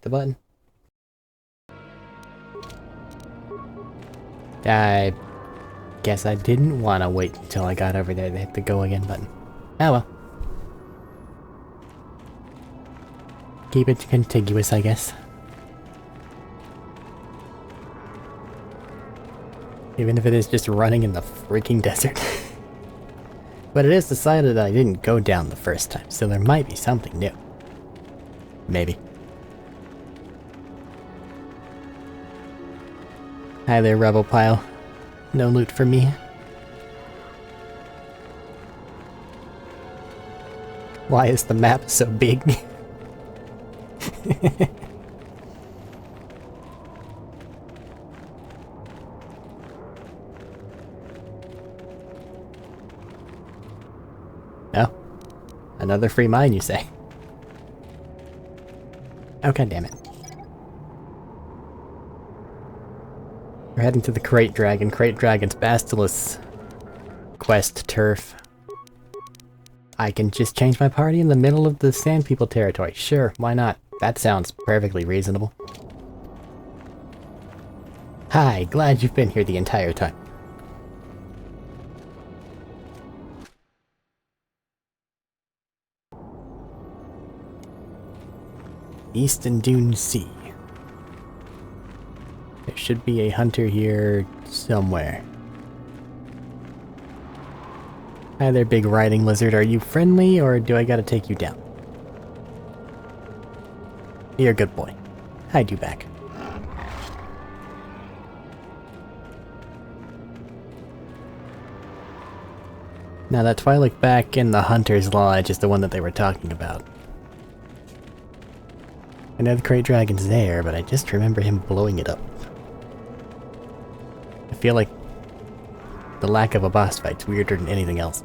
the button? I guess I didn't want to wait until I got over there to hit the go again button. Oh well. Keep it contiguous, I guess. Even if it is just running in the freaking desert. But it is decided that I didn't go down the first time, so there might be something new. Maybe. Hi there, rebel pile. No loot for me. Why is the map so big? Oh. Another free mine, you say? Oh, god damn it. We're heading to the Crate Dragon. Crate Dragon's Basilisk quest turf. I can just change my party in the middle of the Sand People territory. Sure, why not? That sounds perfectly reasonable. Hi, glad you've been here the entire time. Eastern Dune Sea. There should be a hunter here somewhere. Hi there, big riding lizard. Are you friendly, or do I gotta take you down? You're a good boy. Hide you back. Now that Twi'lek back in the Hunter's Lodge is the one that they were talking about. I know the Crate Dragon's there, but I just remember him blowing it up. I feel like the lack of a boss fight's weirder than anything else.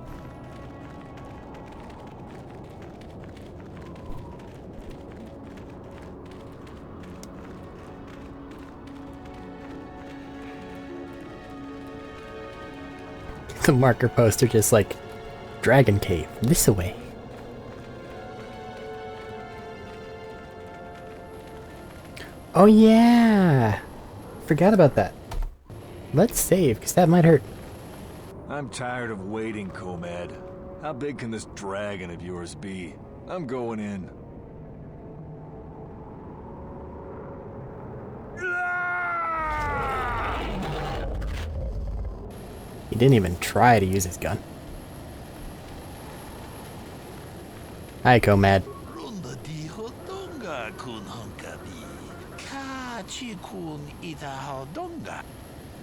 The marker poster just like, Dragon Cave, this away. Oh yeah! Forgot about that. Let's save, because that might hurt. I'm tired of waiting, Comad. How big can this dragon of yours be? I'm going in. He didn't even try to use his gun. Hi, Comad.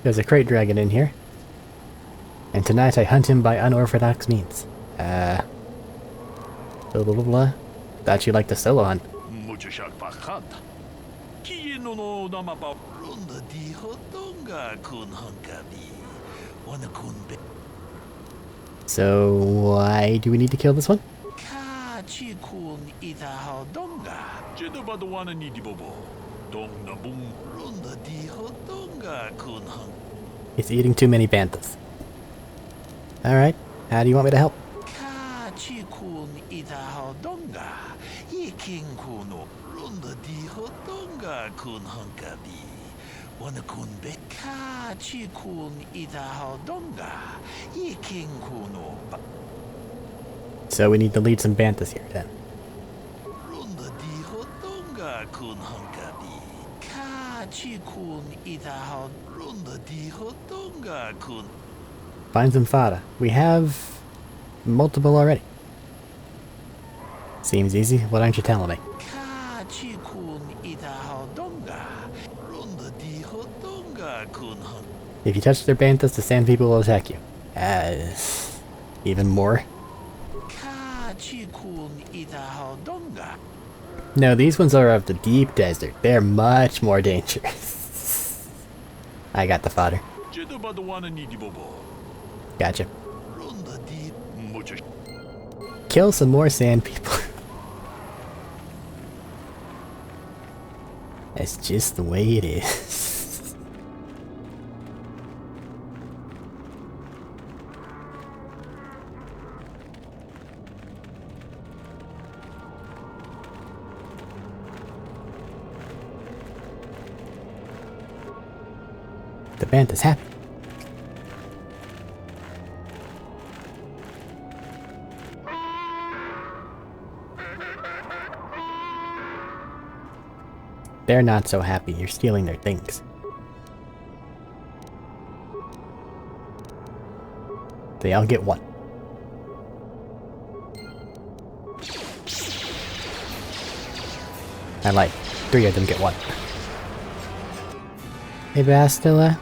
There's a Crate Dragon in here. And tonight I hunt him by unorthodox means. Blah blah blah blah. Thought you liked the solo hunt. So why do we need to kill this one? He's eating too many banthas. Alright, how do you want me to help? So we need to lead some banthas here then. Find some fodder. We have multiple already. Seems easy. What aren't you telling me? If you touch their banthas, the sand people will attack you. Even more. No, these ones are of the deep desert. They're much more dangerous. I got the fodder. Gotcha. Kill some more sand people. That's just the way it is. The band is happy. They're not so happy. You're stealing their things. They all get one. I lied. 3 of them get one. Hey Bastila.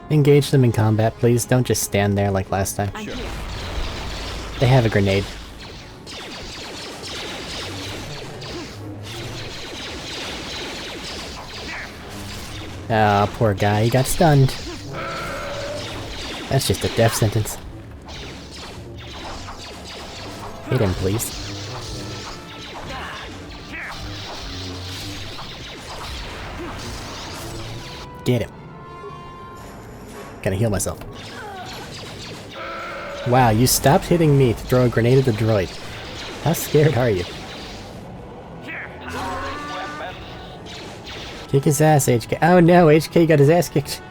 Engage them in combat, please. Don't just stand there like last time. Sure. They have a grenade. Ah, poor guy. He got stunned. That's just a death sentence. Hit him, please. Get him. Gotta heal myself. Wow, you stopped hitting me to throw a grenade at the droid. How scared are you? Kick his ass, HK. Oh no, HK got his ass kicked.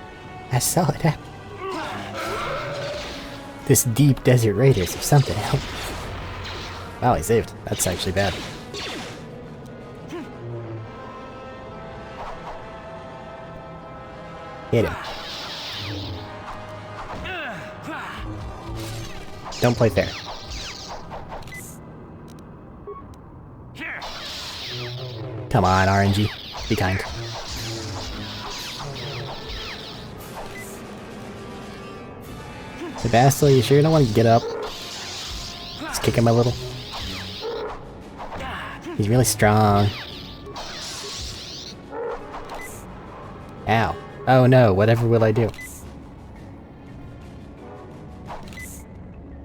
I saw it happen. This deep desert raiders or something else. Wow, he saved. That's actually bad. Hit him. Don't play fair. Come on, RNG. Be kind. Sebastila, you sure you don't want to get up? Just kick him a little. He's really strong. Ow. Oh no, whatever will I do?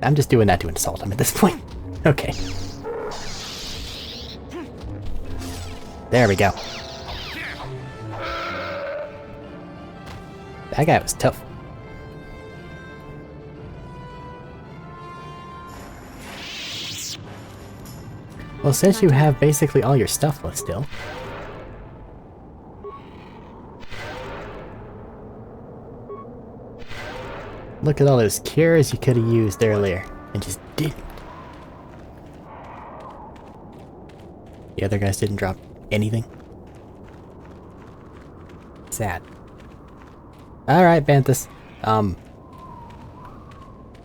I'm just doing that to insult him at this point. Okay. There we go. That guy was tough. Well, since you have basically all your stuff left still. Look at all those cures you could have used earlier, and just didn't. The other guys didn't drop anything. Sad. Alright, Banthus.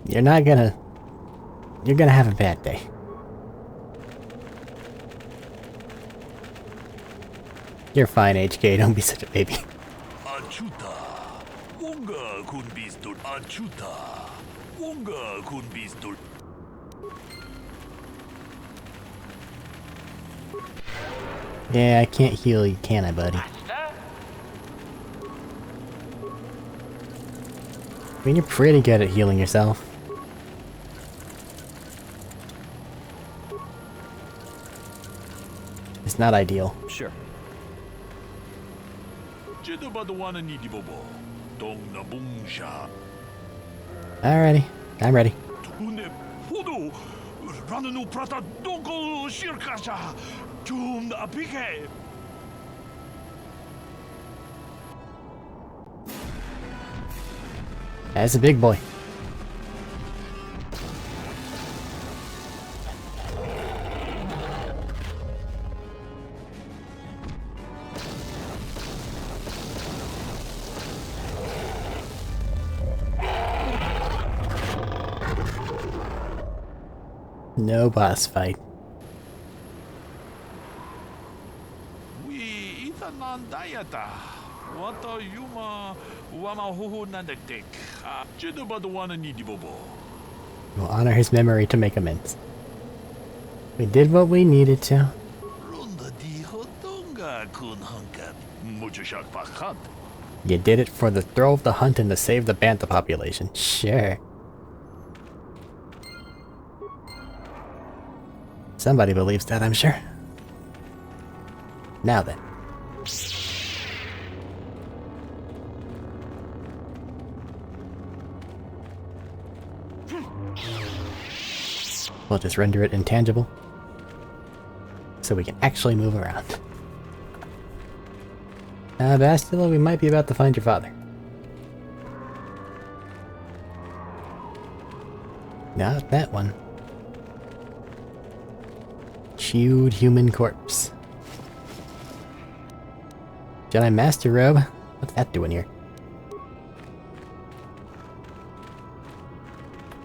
You're gonna have a bad day. You're fine, HK, don't be such a baby. Yeah, I can't heal you, can I, buddy? I mean, you're pretty good at healing yourself. It's not ideal. Sure. Alrighty, I'm ready. That's a big boy. No boss fight. We'll honor his memory to make amends. We did what we needed to. You did it for the thrill of the hunt and to save the bantha population. Sure. Somebody believes that, I'm sure. Now then. We'll just render it intangible, so we can actually move around. Bastila, we might be about to find your father. Not that one. Chewed human corpse. Jedi Master Robe? What's that doing here?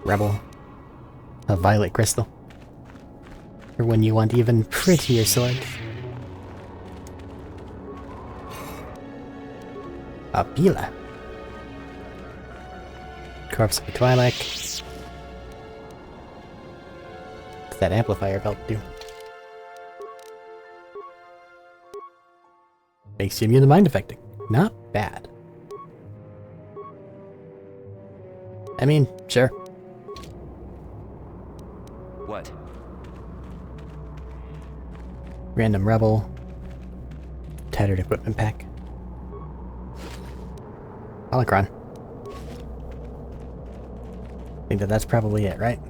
Rebel. A violet crystal. For when you want even prettier swords. A Bila. Corpse of a Twi'lek. What's that amplifier belt do? Makes you immune to mind affecting. Not bad. I mean, sure. What? Random rebel. Tattered equipment pack. Holocron. I think that's probably it, right?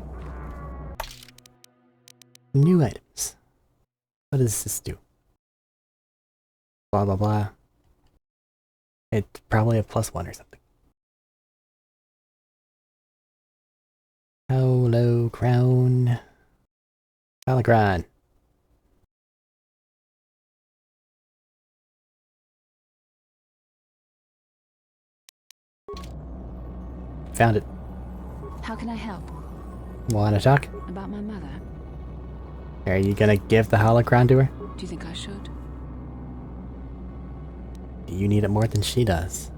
New items. What does this do? Blah blah blah. It's probably a +1 or something. Holo crown. Holocron. Found it. How can I help? Wanna talk? About my mother? Are you gonna give the holocron to her? Do you think I should? Do you need it more than she does?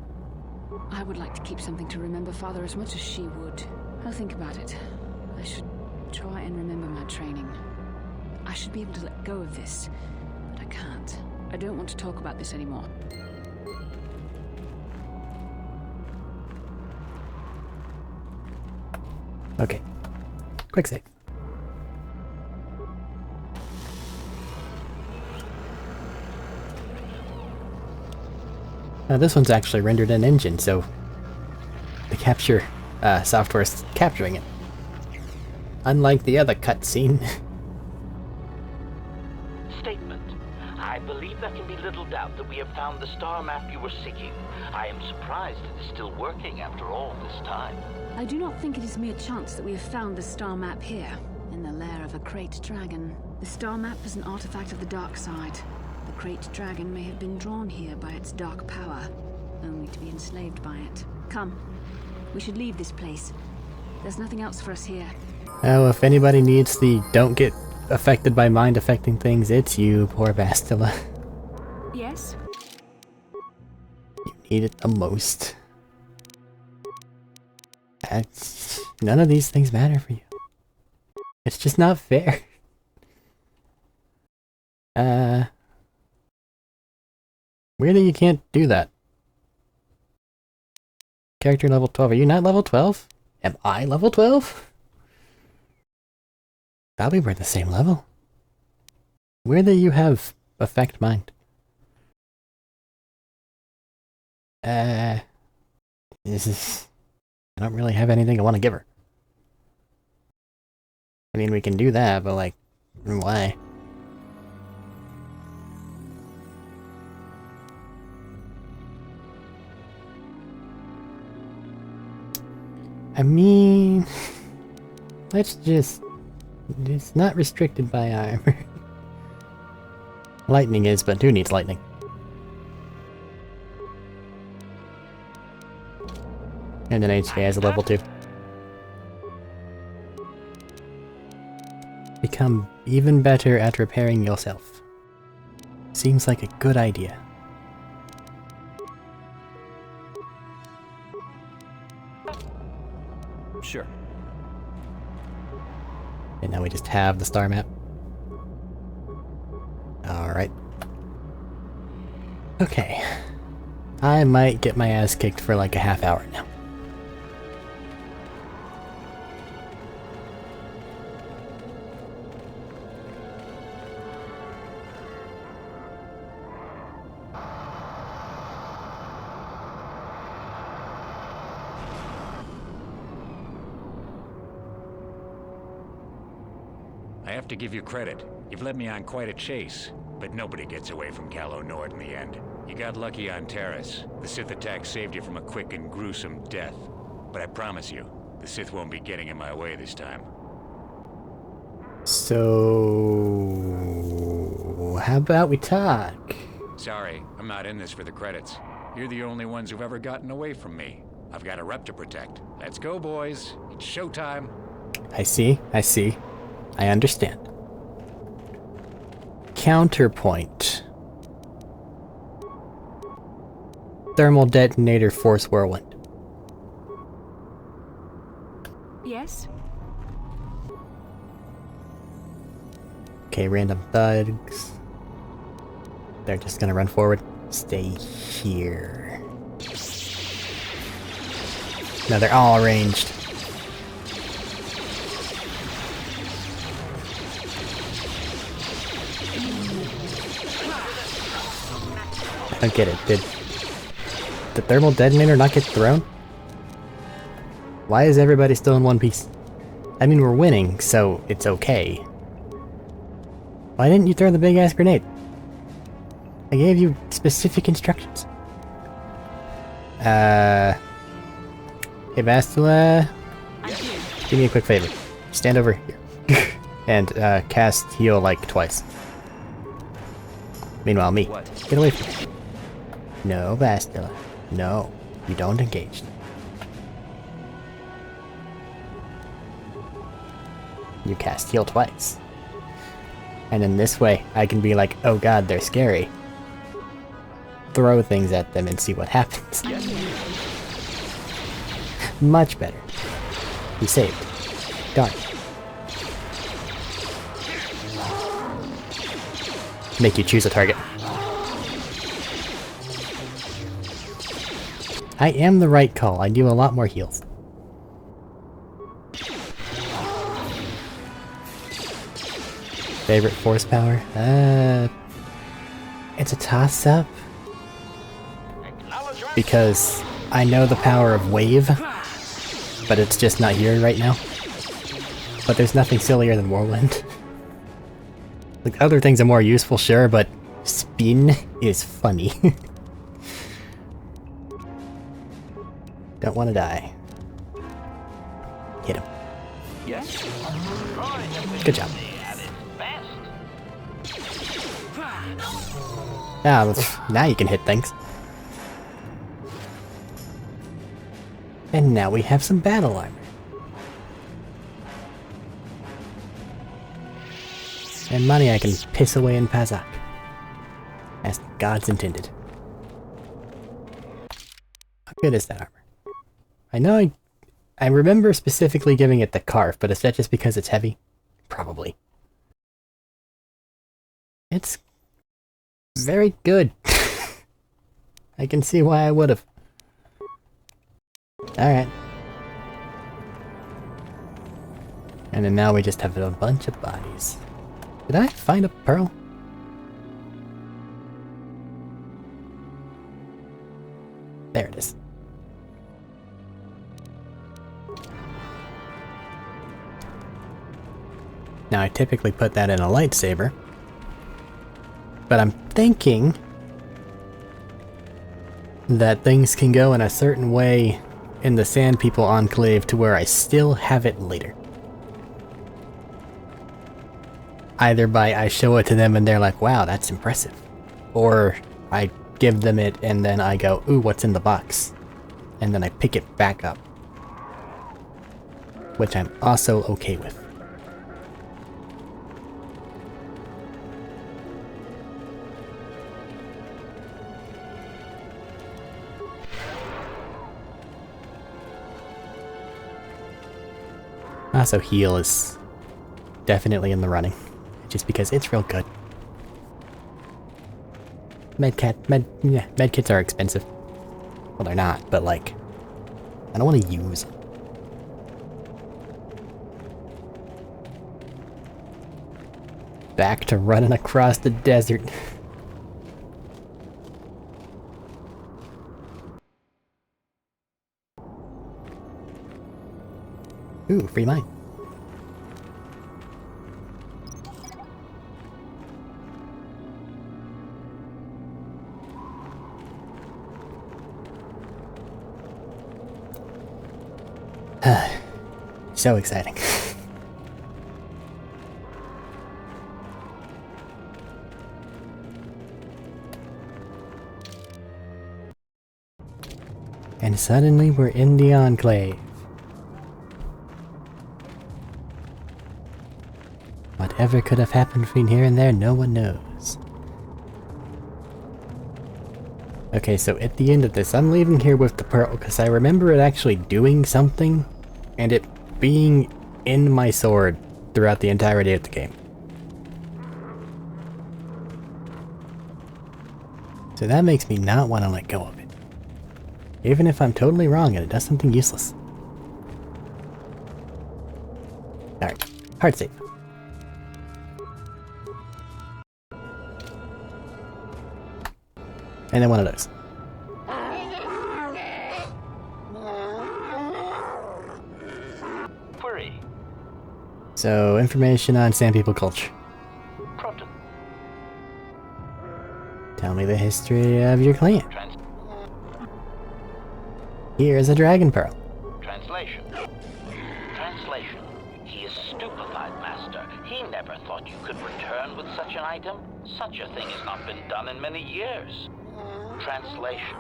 I would like to keep something to remember Father as much as she would. I'll think about it. I should try and remember my training. I should be able to let go of this, but I can't. I don't want to talk about this anymore. Okay. Quick save. Now this one's actually rendered in engine, so the capture software is capturing it. Unlike the other cutscene. Statement. I believe there can be little doubt that we have found the star map you were seeking. I am surprised it is still working after all this time. I do not think it is mere chance that we have found the star map here, in the lair of a Krayt dragon. The star map is an artifact of the dark side. The Krayt dragon may have been drawn here by its dark power, only to be enslaved by it. Come, we should leave this place. There's nothing else for us here. Oh, if anybody needs the don't get affected by mind affecting things, it's you, poor Bastila. Yes? You need it the most. None of these things matter for you. It's just not fair. Weird that you can't do that. Character level 12. Are you not level 12? Am I level 12? Probably we're the same level. Weird that you have affect mind. This is... I don't really have anything I want to give her. I mean, we can do that, but like, why? I mean, let's just... It's not restricted by armor. Lightning is, but who needs lightning? And then HK has a level 2. Become even better at repairing yourself. Seems like a good idea. Sure. And now we just have the star map. Alright. Okay. I might get my ass kicked for like a half hour now. I have to give you credit. You've led me on quite a chase. But nobody gets away from Calo Nord in the end. You got lucky on Terrace. The Sith attack saved you from a quick and gruesome death. But I promise you, the Sith won't be getting in my way this time. So... how about we talk? Sorry, I'm not in this for the credits. You're the only ones who've ever gotten away from me. I've got a rep to protect. Let's go, boys. It's showtime. I see. I understand. Counterpoint. Thermal detonator force whirlwind. Yes? Okay, random thugs. They're just gonna run forward. Stay here. No, they're all arranged. I don't get it. Did the thermal detonator not get thrown? Why is everybody still in one piece? I mean, we're winning, so it's okay. Why didn't you throw the big-ass grenade? I gave you specific instructions. Hey, Bastila. Do me a quick favor. Stand over here. And, cast heal, like, twice. Meanwhile, me. What? Get away from me. No, Bastila. No. You don't engage. You cast heal twice. And in this way, I can be like, oh god, they're scary. Throw things at them and see what happens. Yes. Much better. You saved. Darn. Make you choose a target. I am the right call. I do a lot more heals. Favorite force power? It's a toss-up. Because I know the power of wave, but it's just not here right now. But there's nothing sillier than whirlwind. Like, other things are more useful, sure, but spin is funny. Don't want to die. Hit him. Yes. Good job. Ah, now you can hit things. And now we have some battle armor. And money I can piss away in Pazak. As gods intended. How good is that armor? I know I remember specifically giving it the Carf, but is that just because it's heavy? Probably. It's very good. I can see why I would've. Alright. And then now we just have a bunch of bodies. Did I find a pearl? There it is. Now I typically put that in a lightsaber. But I'm thinking that things can go in a certain way in the Sand People Enclave to where I still have it later. Either by I show it to them and they're like, wow, that's impressive. Or I give them it and then I go, ooh, what's in the box? And then I pick it back up. Which I'm also okay with. Also, heal is definitely in the running, just because it's real good. Medkits are expensive. Well, they're not, but like, I don't want to use them. Back to running across the desert. Ooh, free mine. So exciting. And suddenly we're in the Enclave. Whatever could have happened between here and there, no one knows. Okay, so at the end of this, I'm leaving here with the pearl, because I remember it actually doing something, and it being in my sword throughout the entirety of the game. So that makes me not want to let go of it. Even if I'm totally wrong and it does something useless. Alright, hard save. And then one of those. Query. So, information on Sand People culture. Proton. Tell me the history of your clan. Here is a dragon pearl. Translation. Translation. He is stupefied, Master. He never thought you could return with such an item. Such a thing has not been done in many years. Translation.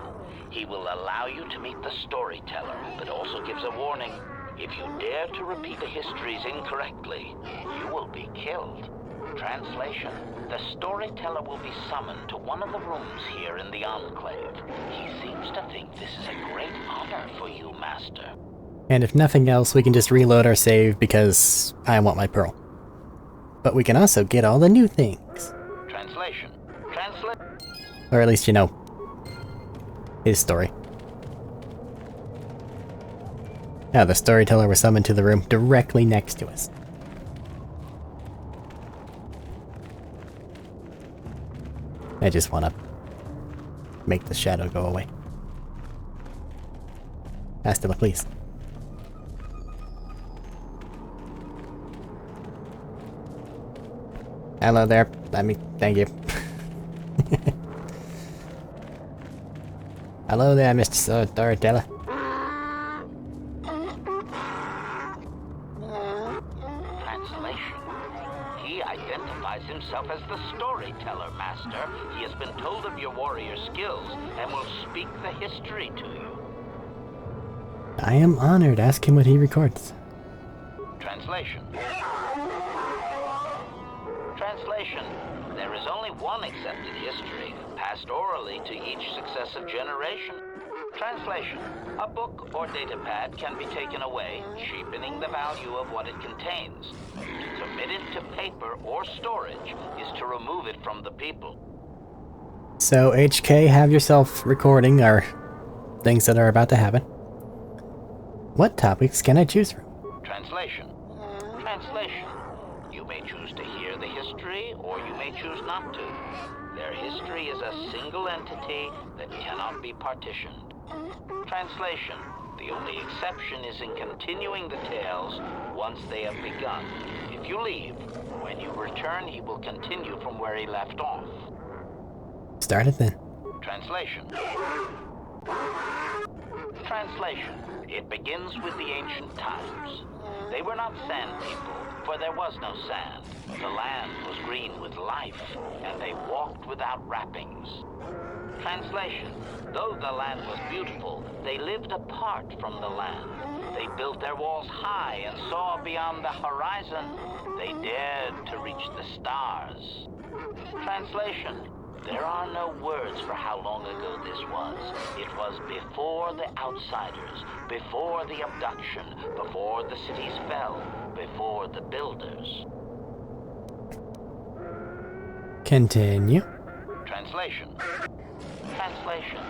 He will allow you to meet the storyteller, but also gives a warning. If you dare to repeat the histories incorrectly, you will be killed. Translation. The storyteller will be summoned to one of the rooms here in the Enclave. He seems to think this is a great honor for you, Master. And if nothing else, we can just reload our save because I want my pearl. But we can also get all the new things. Translation. Or at least, you know, his story. Now the storyteller was summoned to the room directly next to us. I just want to make the shadow go away. Hasta please. Hello there. Thank you. Hello there, Mr. Storyteller. Translation. He identifies himself as the storyteller, Master. He has been told of your warrior skills and will speak the history to you. I am honored. Ask him what he records. Translation. Translation. There is only one accepted history, passed orally to each successive generation. Translation. A book or datapad can be taken away, cheapening the value of what it contains. To commit it to paper or storage is to remove it from the people. So, HK, have yourself recording our things that are about to happen. What topics can I choose from? Translation. Translation. You may choose to hear the history, or you may choose not to. Their history is a single entity that cannot be partitioned. Translation. The only exception is in continuing the tales once they have begun. If you leave, when you return, he will continue from where he left off. Start it then. Translation. Translation. It begins with the ancient times. They were not sand people, for there was no sand. The land was green with life, and they walked without wrappings. Translation. Though the land was beautiful, they lived apart from the land. They built their walls high and saw beyond the horizon. They dared to reach the stars. Translation. There are no words for how long ago this was. It was before the outsiders, before the abduction, before the cities fell, before the builders. Continue. Translation. Translation.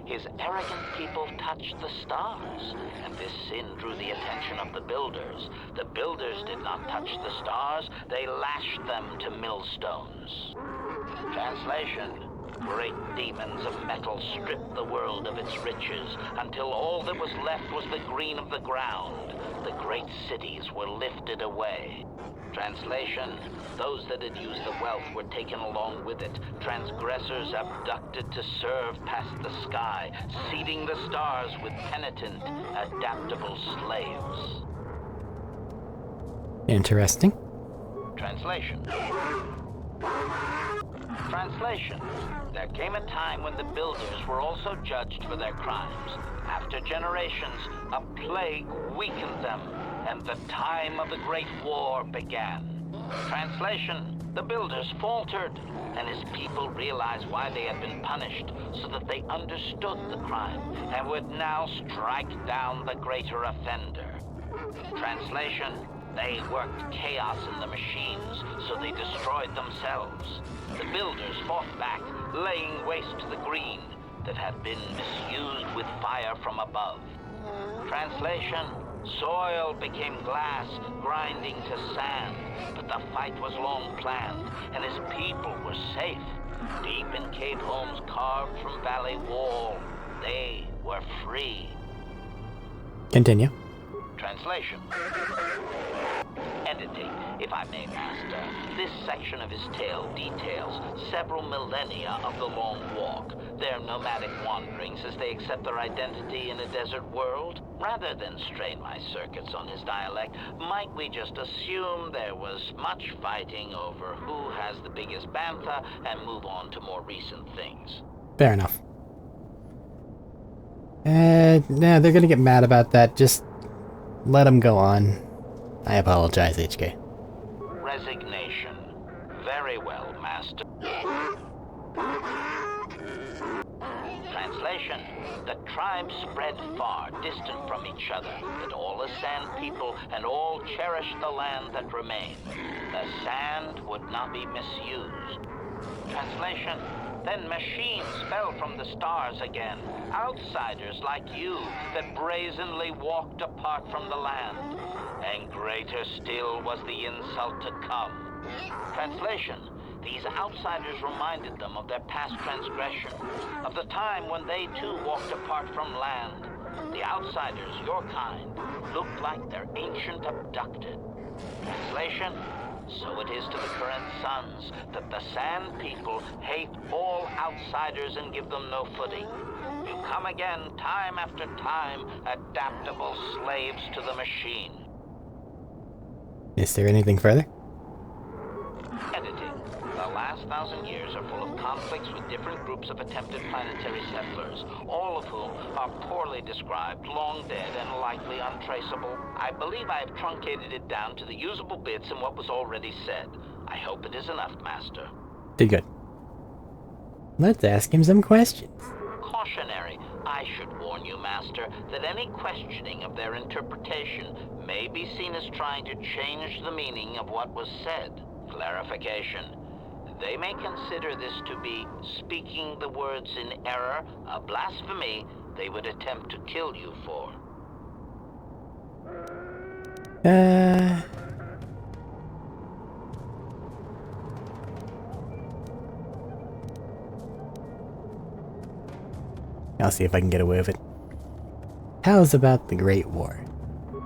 His arrogant people touched the stars, and this sin drew the attention of the builders. The builders did not touch the stars, they lashed them to millstones. Translation. Great demons of metal stripped the world of its riches until all that was left was the green of the ground. The great cities were lifted away. Translation: those that had used the wealth were taken along with it. Transgressors abducted to serve past the sky, seeding the stars with penitent, adaptable slaves. Interesting. Translation. Translation. There came a time when the builders were also judged for their crimes. After generations, a plague weakened them, and the time of the Great War began. Translation. The builders faltered, and his people realized why they had been punished, so that they understood the crime, and would now strike down the greater offender. Translation. They worked chaos in the machines, so they destroyed themselves. The builders fought back, laying waste to the green that had been misused with fire from above. Translation: soil became glass, grinding to sand, but the fight was long planned, and his people were safe. Deep in cave homes carved from valley wall, they were free. Continue. Translation. Editing, if I may, Master. This section of his tale details several millennia of the Long Walk, their nomadic wanderings as they accept their identity in a desert world. Rather than strain my circuits on his dialect, might we just assume there was much fighting over who has the biggest bantha and move on to more recent things? Fair enough. No, they're gonna get mad about that. Just let them go on. I apologize, HK. Resignation. Very well, Master. Translation. The tribes spread far, distant from each other, but all as sand people and all cherished the land that remained. The sand would not be misused. Translation. Then machines fell from the stars again. Outsiders like you that brazenly walked apart from the land. And greater still was the insult to come. Translation. These outsiders reminded them of their past transgression, of the time when they too walked apart from land. The outsiders, your kind, looked like their ancient abducted. Translation. So it is to the current sons that the Sand People hate all outsiders and give them no footing. You come again, time after time, adaptable slaves to the machine. Is there anything further? Editing. The last 1,000 years are full of conflicts with different groups of attempted planetary settlers, all of whom are poorly described, long dead, and likely untraceable. I believe I have truncated it down to the usable bits in what was already said. I hope it is enough, Master. Did good. Let's ask him some questions. Cautionary. I should warn you, Master, that any questioning of their interpretation may be seen as trying to change the meaning of what was said. Clarification. They may consider this to be speaking the words in error, a blasphemy they would attempt to kill you for. I'll see if I can get away with it. How's about the Great War?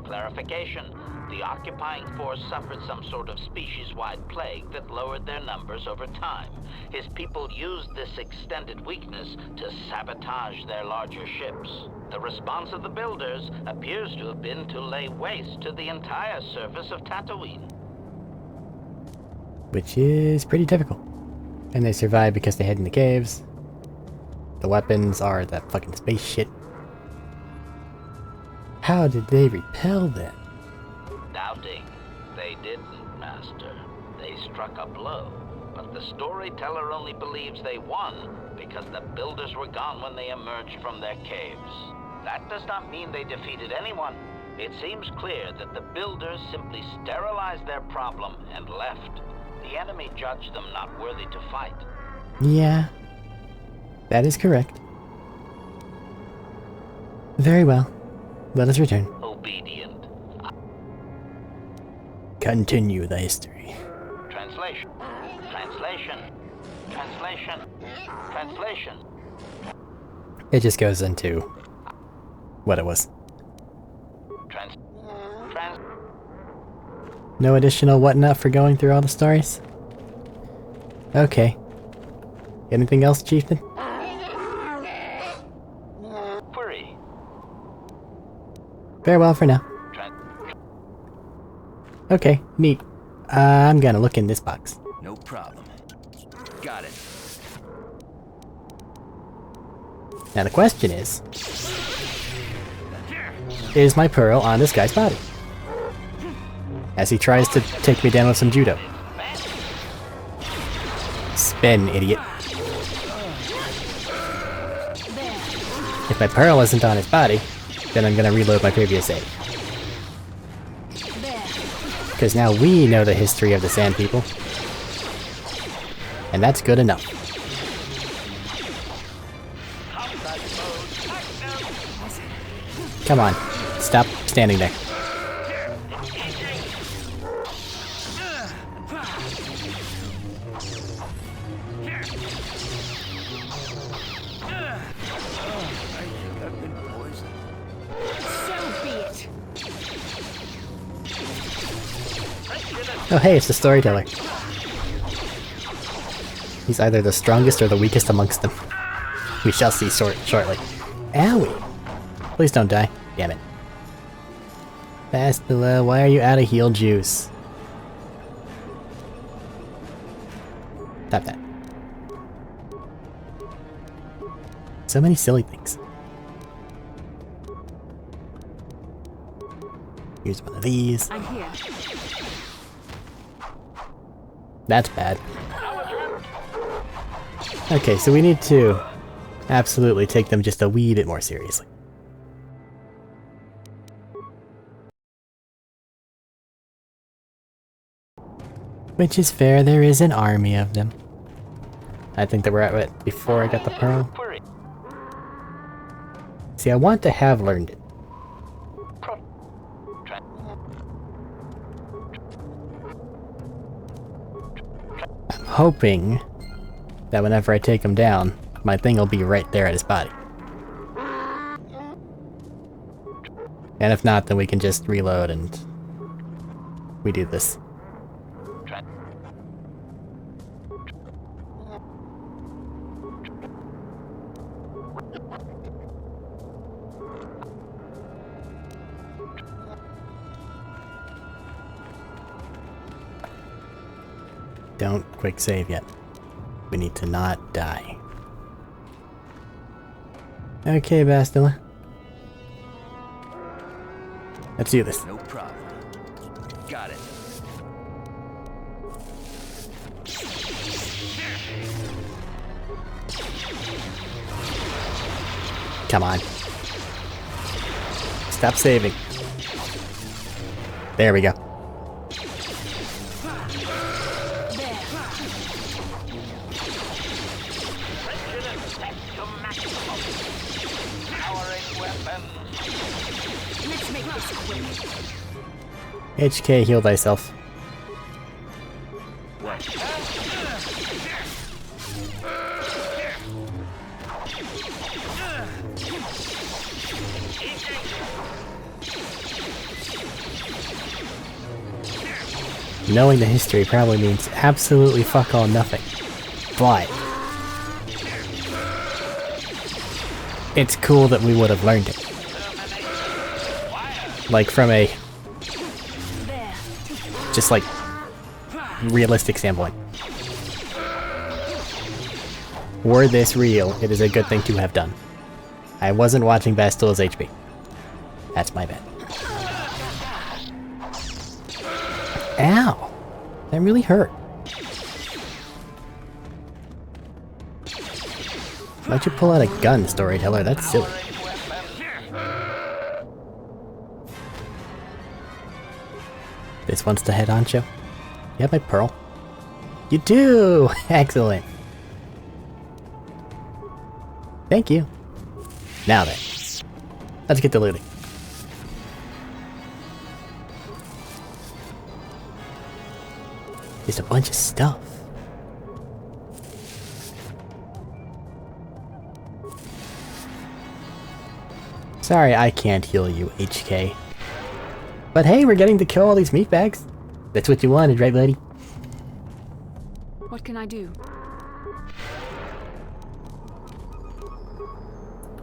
Clarification. The occupying force suffered some sort of species-wide plague that lowered their numbers over time. His people used this extended weakness to sabotage their larger ships. The response of the builders appears to have been to lay waste to the entire surface of Tatooine. Which is pretty typical. And they survive because they hid in the caves. The weapons are that fucking space shit. How did they repel them? Doubting. They didn't, Master. They struck a blow. But the storyteller only believes they won because the builders were gone when they emerged from their caves. That does not mean they defeated anyone. It seems clear that the builders simply sterilized their problem and left. The enemy judged them not worthy to fight. Yeah, that is correct. Very well. Let us return. Obedient. Continue the history. Translation. Translation. Translation. Translation. It just goes into what it was. No additional whatnot for going through all the stories? Okay. Anything else, Chieftain? Query. Farewell for now. Okay, neat. I'm gonna look in this box. No problem. Got it. Now the question is my pearl on this guy's body? As he tries to take me down with some judo. Spin, idiot. If my pearl isn't on his body, then I'm gonna reload my previous save. Because now we know the history of the Sand People. And that's good enough. Come on, stop standing there. Oh hey, it's the storyteller. He's either the strongest or the weakest amongst them. We shall see shortly. Owie! Please don't die. Damn it. Bastila, why are you out of heal juice? Stop that. So many silly things. Here's one of these. I'm here. That's bad. Okay, so we need to absolutely take them just a wee bit more seriously. Which is fair, there is an army of them. I think that we're at it before I got the pearl. Query. See, I want to have learned it. I'm hoping that whenever I take him down, my thing will be right there at his body. And if not, then we can just reload and we do this. Don't quick save yet. We need to not die. Okay, Bastila. Let's do this. No problem. Got it. Come on. Stop saving. There we go. HK, heal thyself. What? Knowing the history probably means absolutely fuck all nothing. But it's cool that we would have learned it. Like from a just like realistic standpoint. Were this real, it is a good thing to have done. I wasn't watching Bastila's HP. That's my bad. Ow! That really hurt. Why'd you pull out a gun, storyteller? That's silly. This one's the head honcho. You have my pearl? You do! Excellent. Thank you. Now then, let's get to looting. Just a bunch of stuff. Sorry, I can't heal you, HK. But hey, we're getting to kill all these meatbags. That's what you wanted, right, buddy? What can I do?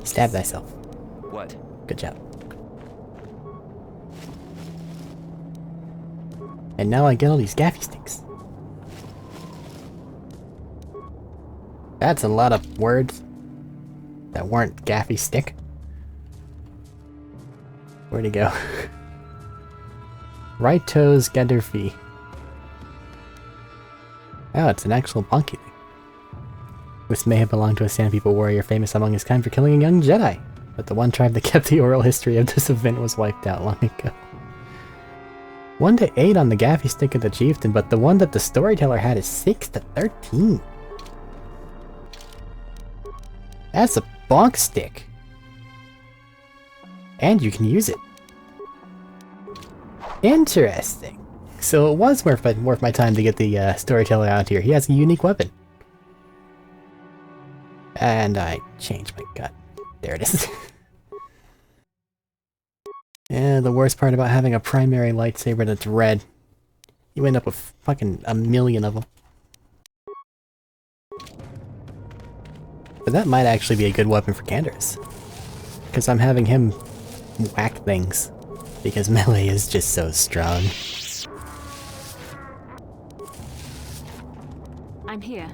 Stab thyself. What? Good job. And now I get all these gaffy sticks. That's a lot of words that weren't gaffy stick. Where'd he go? Right toes Gadurfi. Oh, it's an actual monkey thing. This may have belonged to a Sand People warrior famous among his kind for killing a young Jedi, but the one tribe that kept the oral history of this event was wiped out long ago. 1 to 8 on the gaffy stick of the chieftain, but the one that the storyteller had is 6 to 13. That's a bonk stick. And you can use it. Interesting. So it was worth my time to get the storyteller out here. He has a unique weapon. And I changed my gun. There it is. Yeah, the worst part about having a primary lightsaber that's red, you end up with fucking a million of them. But that might actually be a good weapon for Candace. Because I'm having him whack things. Because melee is just so strong. I'm here.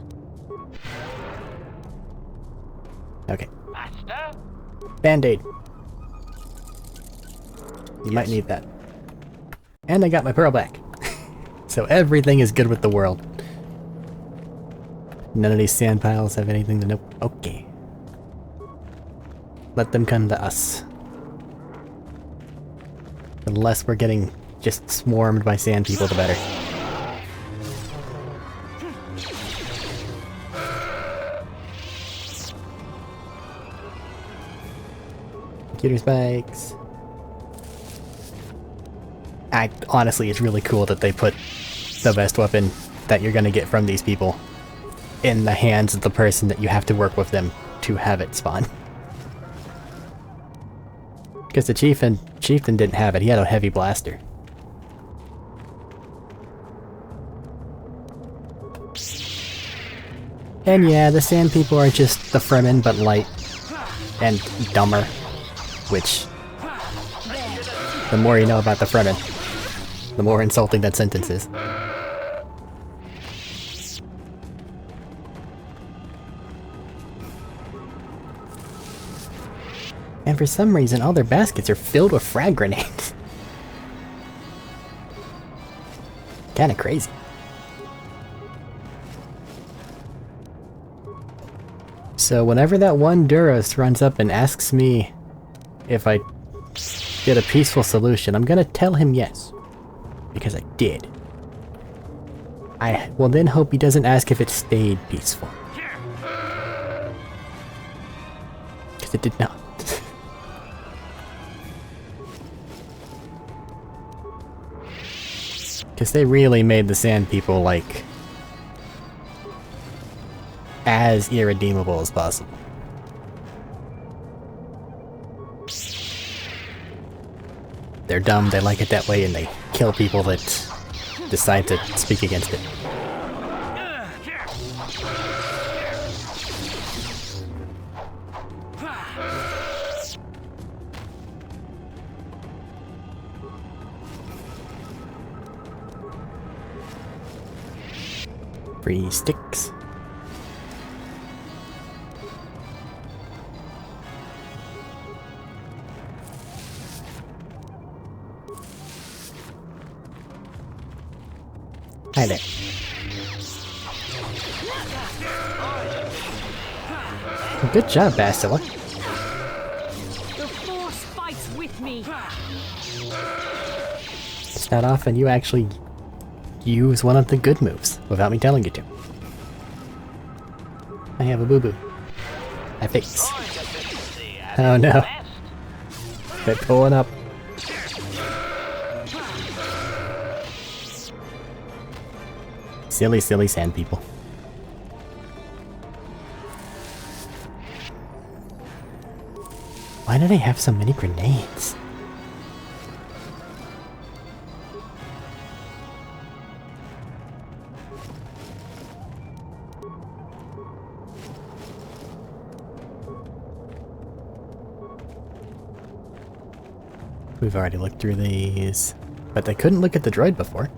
Okay. Master? Band-aid. You might need that. And I got my pearl back. So everything is good with the world. None of these sand piles have anything to know. Okay. Let them come to us. The less we're getting just swarmed by sand people, the better. Computer spikes. Honestly, it's really cool that they put the best weapon that you're gonna get from these people in the hands of the person that you have to work with them to have it spawn. Because the chieftain didn't have it, he had a heavy blaster. And yeah, the sand people are just the Fremen, but light and dumber. Which, the more you know about the Fremen, the more insulting that sentence is. And for some reason, all their baskets are filled with frag grenades. Kinda crazy. So whenever that one Duros runs up and asks me if I get a peaceful solution, I'm gonna tell him yes. Because I did. I will then hope he doesn't ask if it stayed peaceful. Because it did not. Because they really made the sand people, like, as irredeemable as possible. They're dumb, they like it that way, and they kill people that decide to speak against it. Free sticks. Hi there. Good job, Bastila. The Force fights with me. It's not often you actually use one of the good moves without me telling you to. I have a boo-boo. I fix. Oh no. They're pulling up. Silly, silly sand people. Why do they have so many grenades? We've already looked through these. But I couldn't look at the droid before.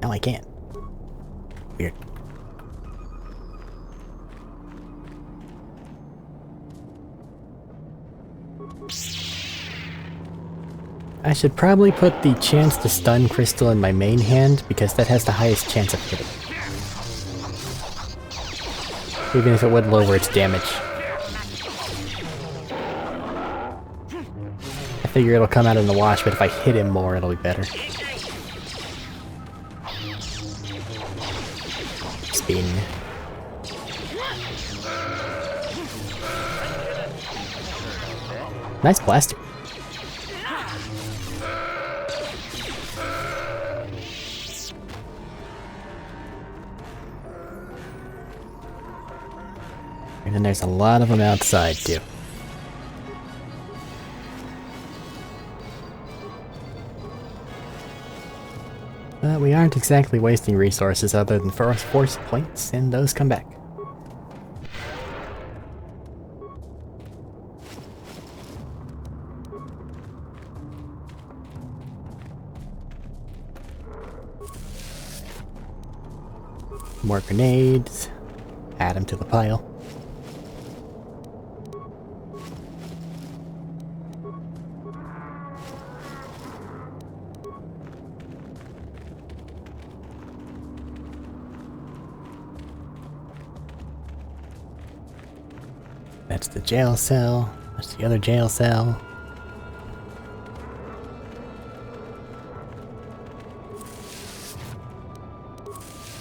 Now I can. Weird. I should probably put the chance to stun crystal in my main hand, because that has the highest chance of hitting. Even if it would lower its damage. I figure it'll come out in the wash, but if I hit him more, it'll be better. Spin. Nice blaster. And then there's a lot of them outside, too. But we aren't exactly wasting resources other than force points, and those come back. More grenades. Add them to the pile. That's the jail cell. That's the other jail cell.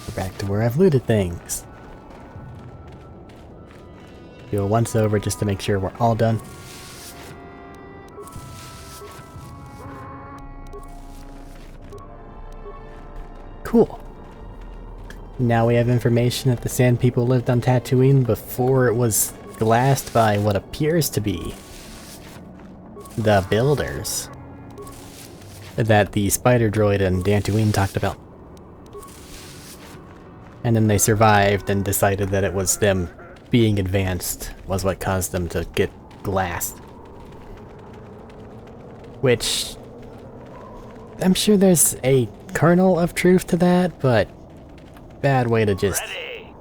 We're back to where I've looted things. Do a once over just to make sure we're all done. Cool. Now we have information that the Sand People lived on Tatooine before it was glassed by what appears to be the Builders that the spider droid and Dantooine talked about. And then they survived and decided that it was them being advanced was what caused them to get glassed. Which, I'm sure there's a kernel of truth to that, but bad way to just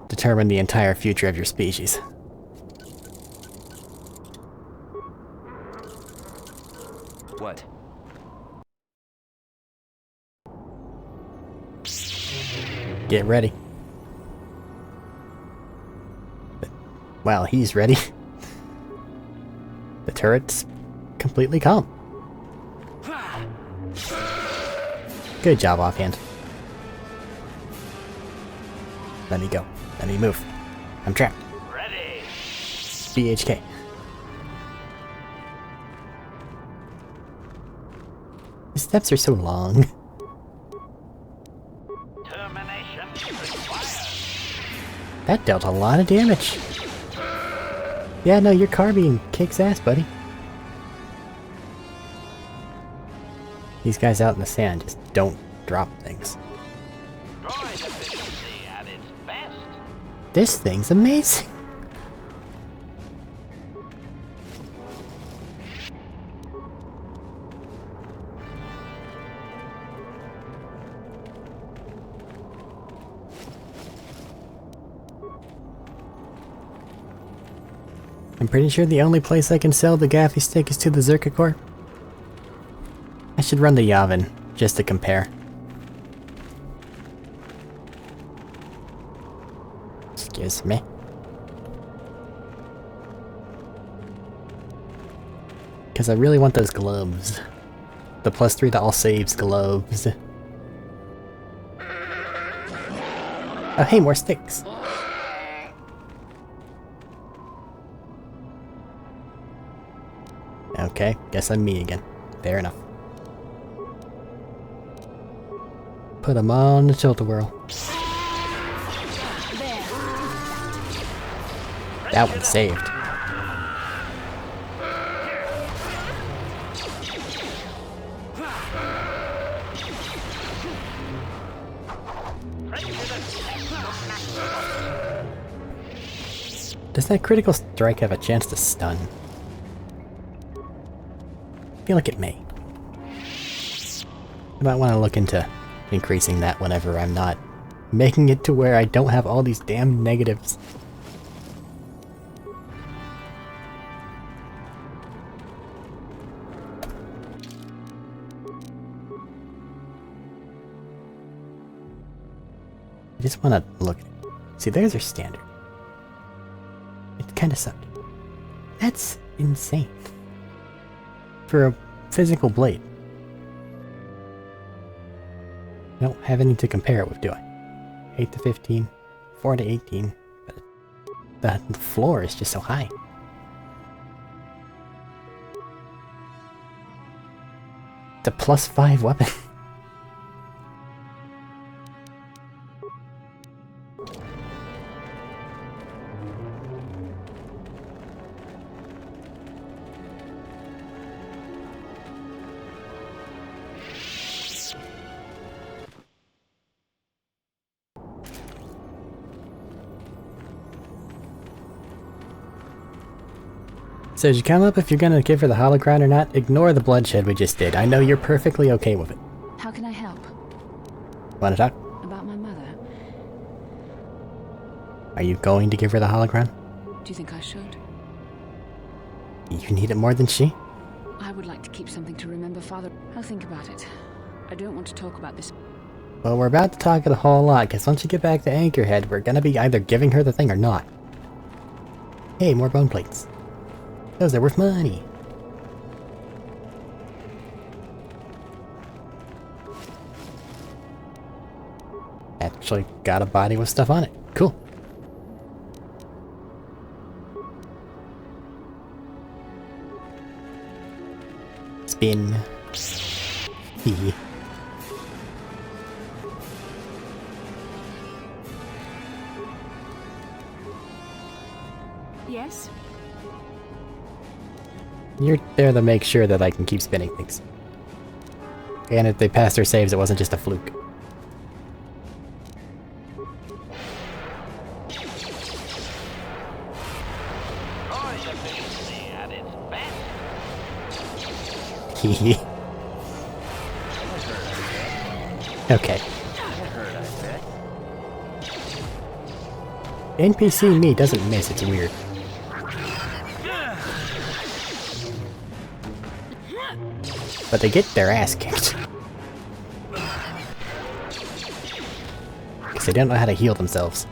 determine the entire future of your species. What? Get ready. But while he's ready, the turret's completely calm. Good job, offhand. Let me go. Let me move. I'm trapped. Ready. BHK. The steps are so long. Termination required. That dealt a lot of damage. Yeah, no, your carbine kicks ass, buddy. These guys out in the sand just don't drop things. Droid efficiency at its best. This thing's amazing. I'm pretty sure the only place I can sell the Gaffy Stick is to the Zerka Corps. I should run the Yavin, just to compare. Excuse me. Because I really want those gloves. The +3 to all saves gloves. Oh hey, more sticks! Okay, guess I'm me again. Fair enough. Put them on the tilt-a-whirl. That one saved. Does that critical strike have a chance to stun? feel like it may. I might want to look into increasing that whenever I'm not making it to where I don't have all these damn negatives. I just want to look. See, there's our standard. It kind of sucked. That's insane. For a physical blade. I don't have anything to compare it with, do I? 8 to 15, 4 to 18, but the floor is just so high. It's a +5 weapon. So did you come up if you're gonna give her the holocron or not? Ignore the bloodshed we just did. I know you're perfectly okay with it. How can I help? Wanna talk? About my mother? Are you going to give her the holocron? Do you think I should? You need it more than she? I would like to keep something to remember Father. I'll think about it. I don't want to talk about this. Well, we're about to talk it a whole lot, because once you get back to Anchorhead, we're gonna be either giving her the thing or not. Hey, more bone plates. Those are worth money. Actually got a body with stuff on it. Cool. Spin. Hee. Yes? You're there to make sure that I can keep spinning things. And if they passed their saves, it wasn't just a fluke. Noise efficiency at its best. Hee. Okay. NPC me doesn't miss, it's weird. But they get their ass kicked. Because they don't know how to heal themselves.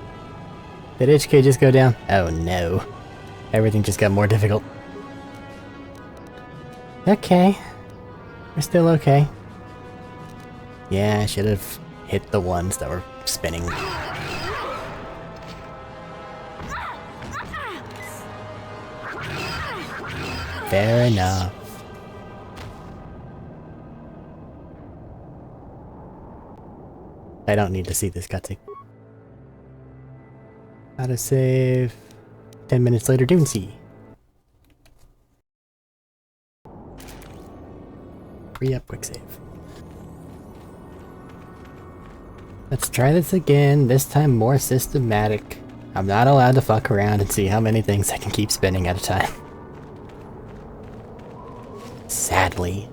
Did HK just go down? Oh no. Everything just got more difficult. Okay. We're still okay. Yeah, I should have hit the ones that were spinning. Fair enough. I don't need to see this cutscene. How to save 10 minutes later, Dune Sea. Free up quick save. Let's try this again, this time more systematic. I'm not allowed to fuck around and see how many things I can keep spinning at a time. Sadly.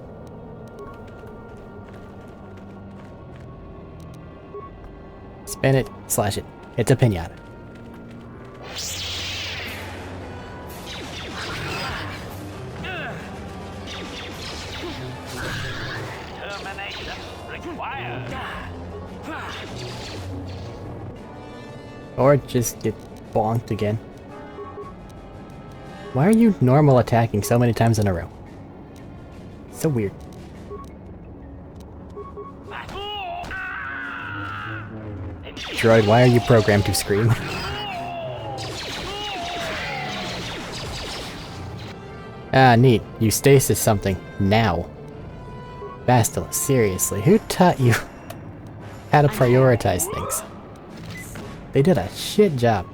Spin it, slash it. It's a pinata. Termination required. Or just get bonked again. Why are you normal attacking so many times in a row? So weird. Droid, why are you programmed to scream? Ah, neat. You stasis something. Now. Bastila, seriously, who taught you how to prioritize things? They did a shit job.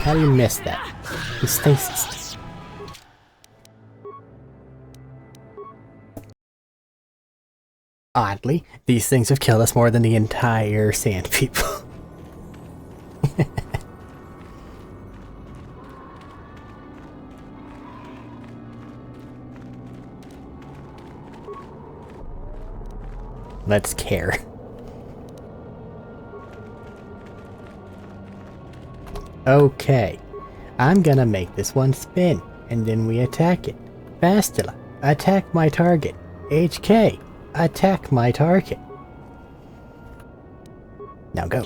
How do you miss that? You stasis. Oddly, these things have killed us more than the entire sand people. Let's care. Okay. I'm gonna make this one spin, and then we attack it. Bastila, attack my target. HK, attack my target. Now go.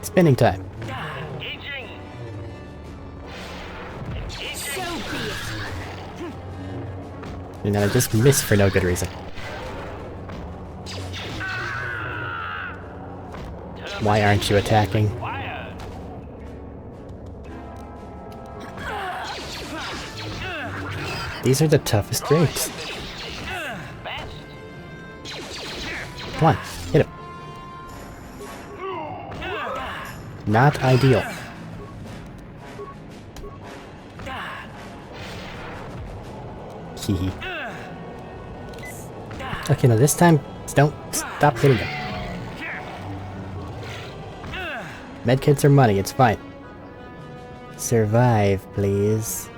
Spinning time. And then I just miss for no good reason. Why aren't you attacking? These are the toughest raids. Come on, hit him. Not ideal. Hehe. Okay, now this time, don't stop hitting him. Medkits are money, it's fine. Survive, please.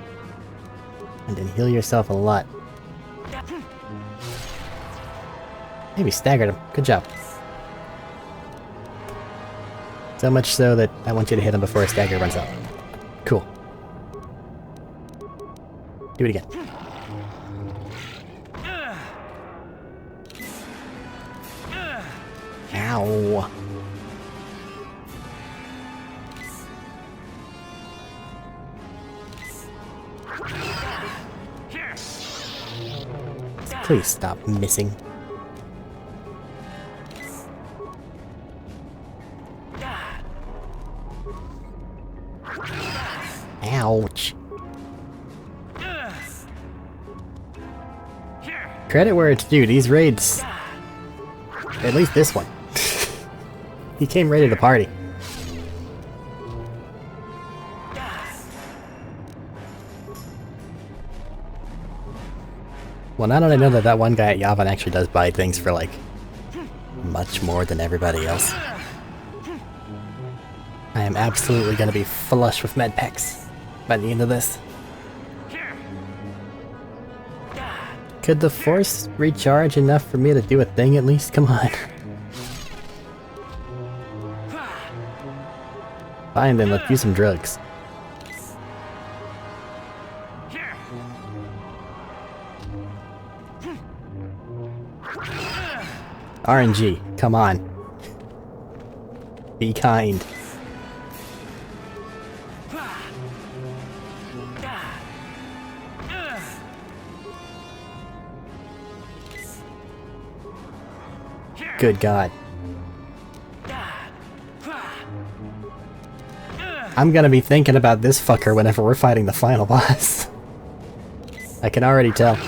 And then heal yourself a lot. Maybe staggered him. Good job. So much so that I want you to hit him before a stagger runs out. Cool. Do it again. Ow. Please stop missing. Ouch. Credit where it's due, these raids... At least this one. He came ready to party. Well, now that I know that that one guy at Yavin actually does buy things for, like, much more than everybody else, I am absolutely gonna be flush with med packs by the end of this. Could the force recharge enough for me to do a thing at least? Come on. Fine then, let's use some drugs. RNG, come on. Be kind. Good God. I'm gonna be thinking about this fucker whenever we're fighting the final boss. I can already tell.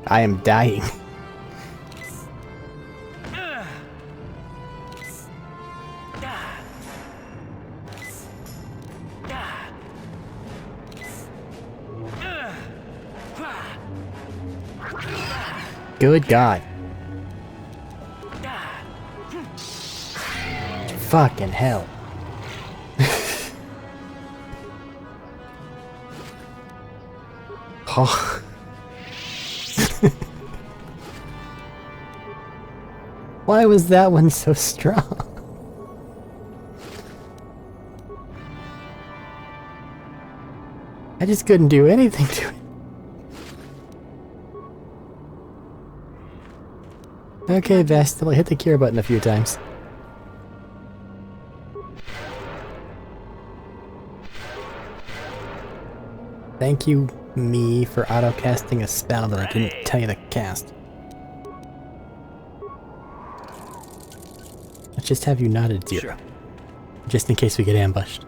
I am dying. Good God. Fucking hell. Oh. Why was that one so strong? I just couldn't do anything to it. Okay, Bastila, hit the cure button a few times. Thank you, me, for auto-casting a spell that I didn't tell you to cast. Let's just have you not at 0. Sure. Just in case we get ambushed.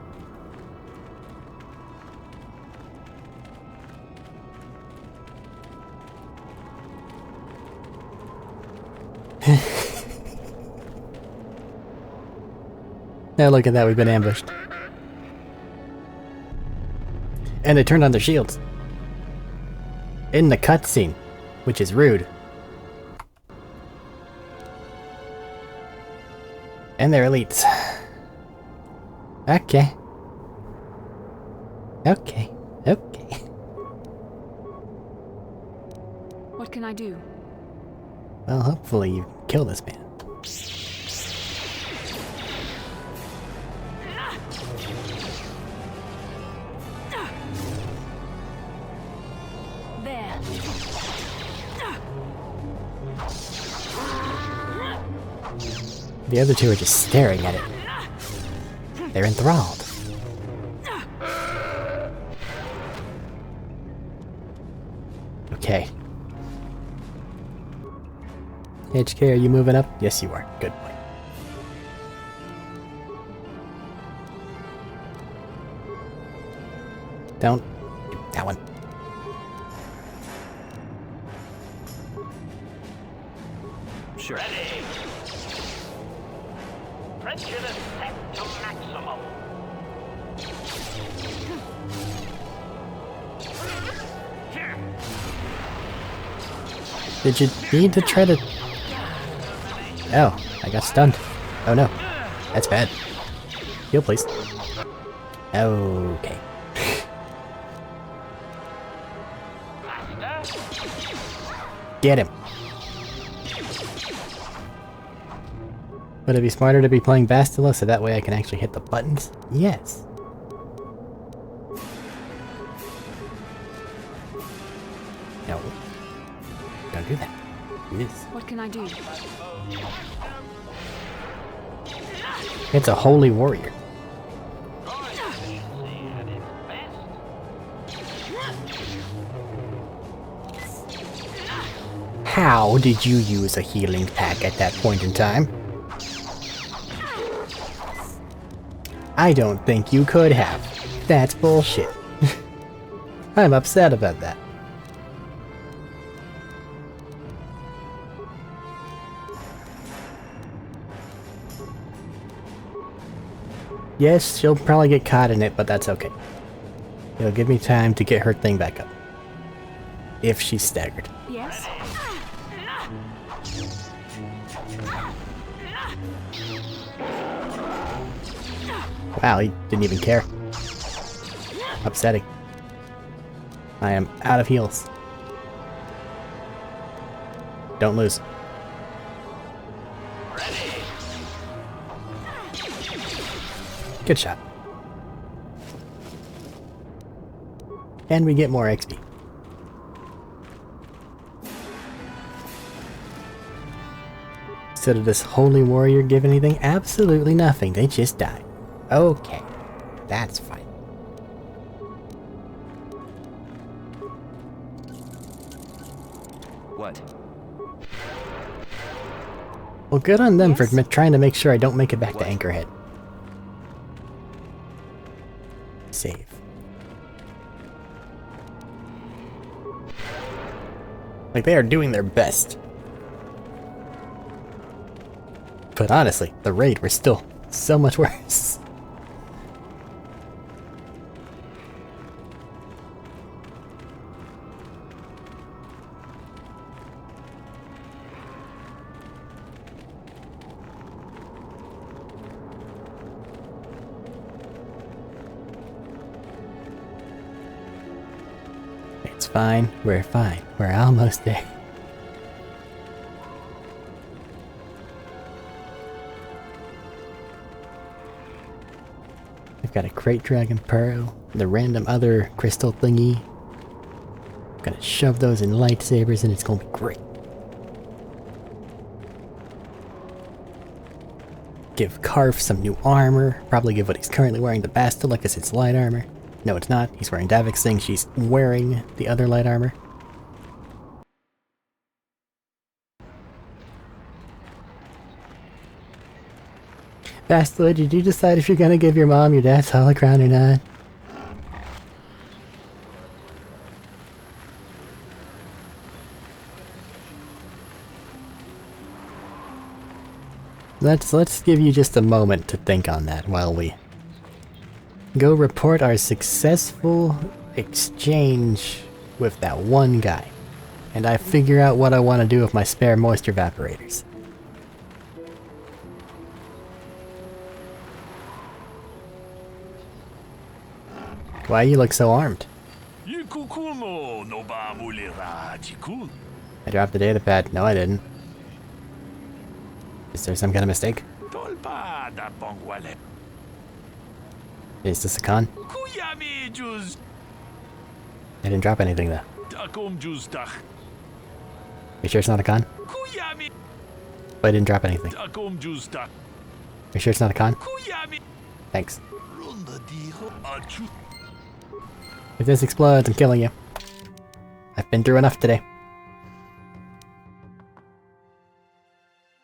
Now look at that, we've been ambushed. And they turned on their shields. In the cutscene. which is rude. And they're elites. Okay. Okay. Okay. What can I do? Well, hopefully you kill this man. There. The other two are just staring at it. They're enthralled. Okay. HK, are you moving up? Yes, you are. Good boy. Don't do that one. Sure. Ready. Prejudice set to maximum. Did you need to try to... Oh, I got stunned. Oh no. That's bad. Heal, please. Okay. Get him. Would it be smarter to be playing Bastila so that way I can actually hit the buttons? Yes. No. Don't do that. Yes. What can I do? It's a holy warrior. How did you use a healing pack at that point in time? I don't think you could have. That's bullshit. I'm upset about that. Yes, she'll probably get caught in it, but that's okay. It'll give me time to get her thing back up. If she's staggered. Yes? Wow, he didn't even care. Upsetting. I am out of heals. Don't lose. Good shot. And we get more XP. So did this holy warrior give anything? Absolutely nothing. They just died. Okay. That's fine. What? Well, good on them Yes? for trying to make sure I don't make it back to Anchorhead. Save. Like, they are doing their best. But honestly, the raid was still so much worse. It's fine. We're fine. We're almost there. I've got a crate dragon pearl, the random other crystal thingy. I'm gonna shove those in lightsabers and it's gonna be great. Give Karf some new armor. Probably give what he's currently wearing to Bastila because it's light armor. No, it's not. He's wearing Davik's thing. She's wearing the other light armor. Bastila, did you decide if you're gonna give your mom your dad's holocron or not? Let's give you just a moment to think on that while we go report our successful exchange with that one guy. and I figure out what I want to do with my spare moisture evaporators. Why you look so armed? I dropped the data pad. No, I didn't. Is there some kind of mistake? Is this a con? I didn't drop anything though. You sure it's not a con? But I didn't drop anything. You sure it's not a con? Thanks. If this explodes, I'm killing you. I've been through enough today.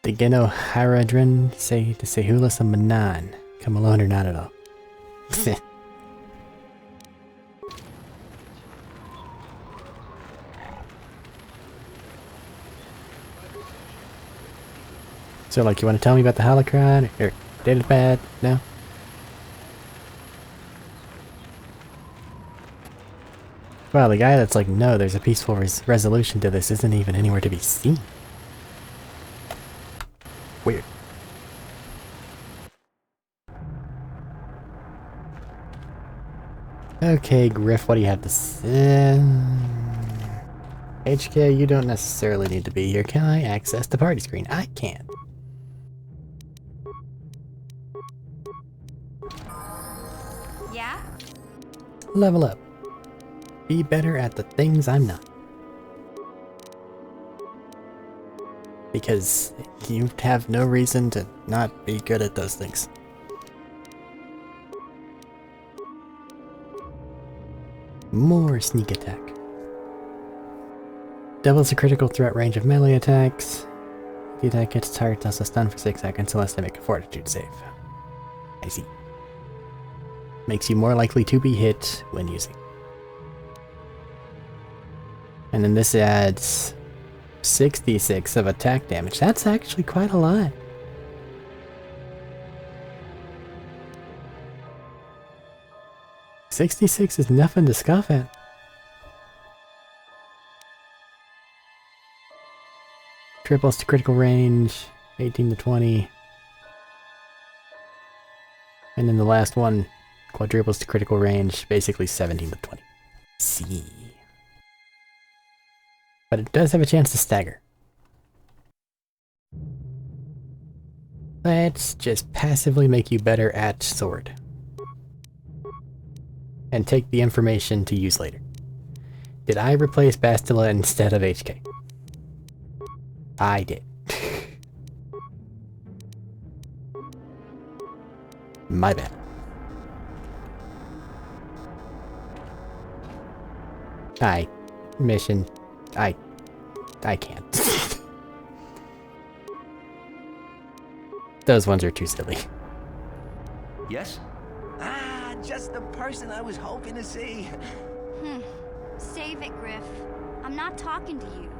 The Geno Haradrin say to Sehula Samanan. Come alone or not at all. So, like, you want to tell me about the holocron or datapad? No? Well, the guy that's like, no, there's a peaceful resolution to this isn't even anywhere to be seen. Weird. Okay, Griff, what do you have to say? HK, you don't necessarily need to be here. Can I access the party screen? I can. Yeah? Level up. Be better at the things I'm not. Because you have no reason to not be good at those things. More sneak attack. Doubles the critical threat range of melee attacks. The attack hits target does a stun for 6 seconds unless they make a fortitude save. I see. Makes you more likely to be hit when using. And then this adds 66 of attack damage. That's actually quite a lot. $66 is nothing to scoff at. Triples to critical range, 18 to 20. And then the last one, quadruples to critical range, basically 17 to 20. See. But it does have a chance to stagger. Let's just passively make you better at sword. And take the information to use later. Did I replace Bastila instead of HK? I did. My bad. Mission. I can't. Those ones are too silly. Yes? Ah, just the person I was hoping to see. Save it, Griff. I'm not talking to you.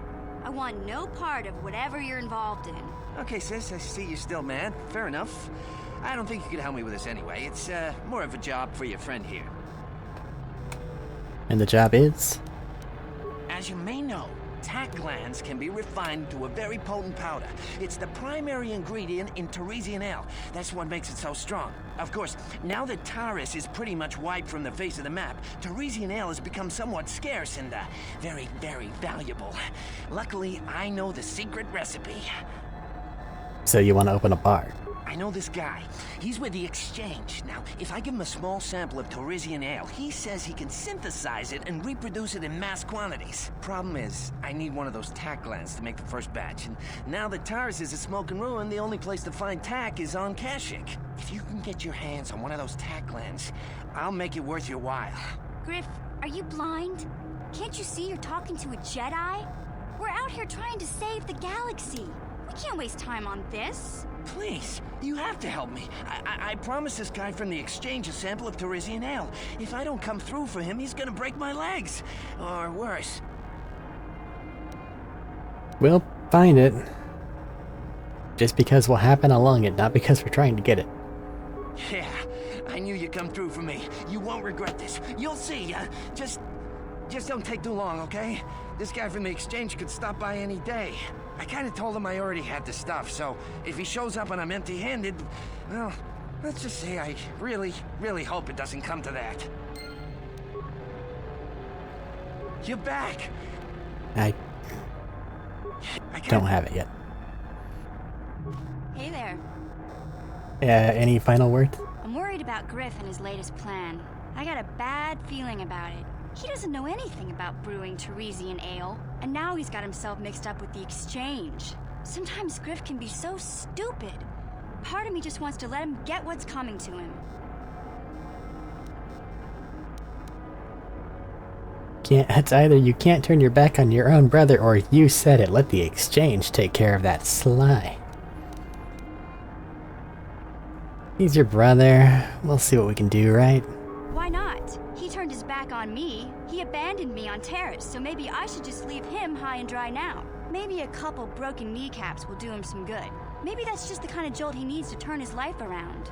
I want no part of whatever you're involved in. Okay, sis, I see you're still mad. Fair enough. I don't think you could help me with this anyway. It's more of a job for your friend here. And the job is? As you may know, tack glands can be refined to a very potent powder. It's the primary ingredient in Teresian ale. That's what makes it so strong. Of course, now that Taris is pretty much wiped from the face of the map, Teresian ale has become somewhat scarce and very, very valuable. Luckily, I know the secret recipe. So you want to open a bar? I know this guy. He's with the Exchange. Now, if I give him a small sample of Teresian ale, he says he can synthesize it and reproduce it in mass quantities. Problem is, I need one of those tack glands to make the first batch, and now that Taris is a smoking ruin, the only place to find tack is on Kashyyyk. If you can get your hands on one of those tack glands, I'll make it worth your while. Griff, are you blind? Can't you see you're talking to a Jedi? We're out here trying to save the galaxy. We can't waste time on this. Please, you have to help me. I promised this guy from the Exchange a sample of Teresian ale. If I don't come through for him, he's gonna break my legs. Or worse. We'll find it. Just because we'll happen along it, not because we're trying to get it. Yeah, I knew you'd come through for me. You won't regret this. You'll see. Just don't take too long, okay? This guy from the exchange could stop by any day. I kinda told him I already had the stuff, so if he shows up and I'm empty-handed, well, let's just say I really, really hope it doesn't come to that. You're back! I don't have it yet. Hey there. Any final words? I'm worried about Griff and his latest plan. I got a bad feeling about it. He doesn't know anything about brewing Teresian ale, and now he's got himself mixed up with the exchange. Sometimes Griff can be so stupid. Part of me just wants to let him get what's coming to him. It's either you can't turn your back on your own brother, or you said it. Let the exchange take care of that sly. He's your brother. We'll see what we can do, right? Why not? He turned his back on me. He abandoned me on Terrace, so maybe I should just leave him high and dry now. Maybe a couple broken kneecaps will do him some good. Maybe that's just the kind of jolt he needs to turn his life around.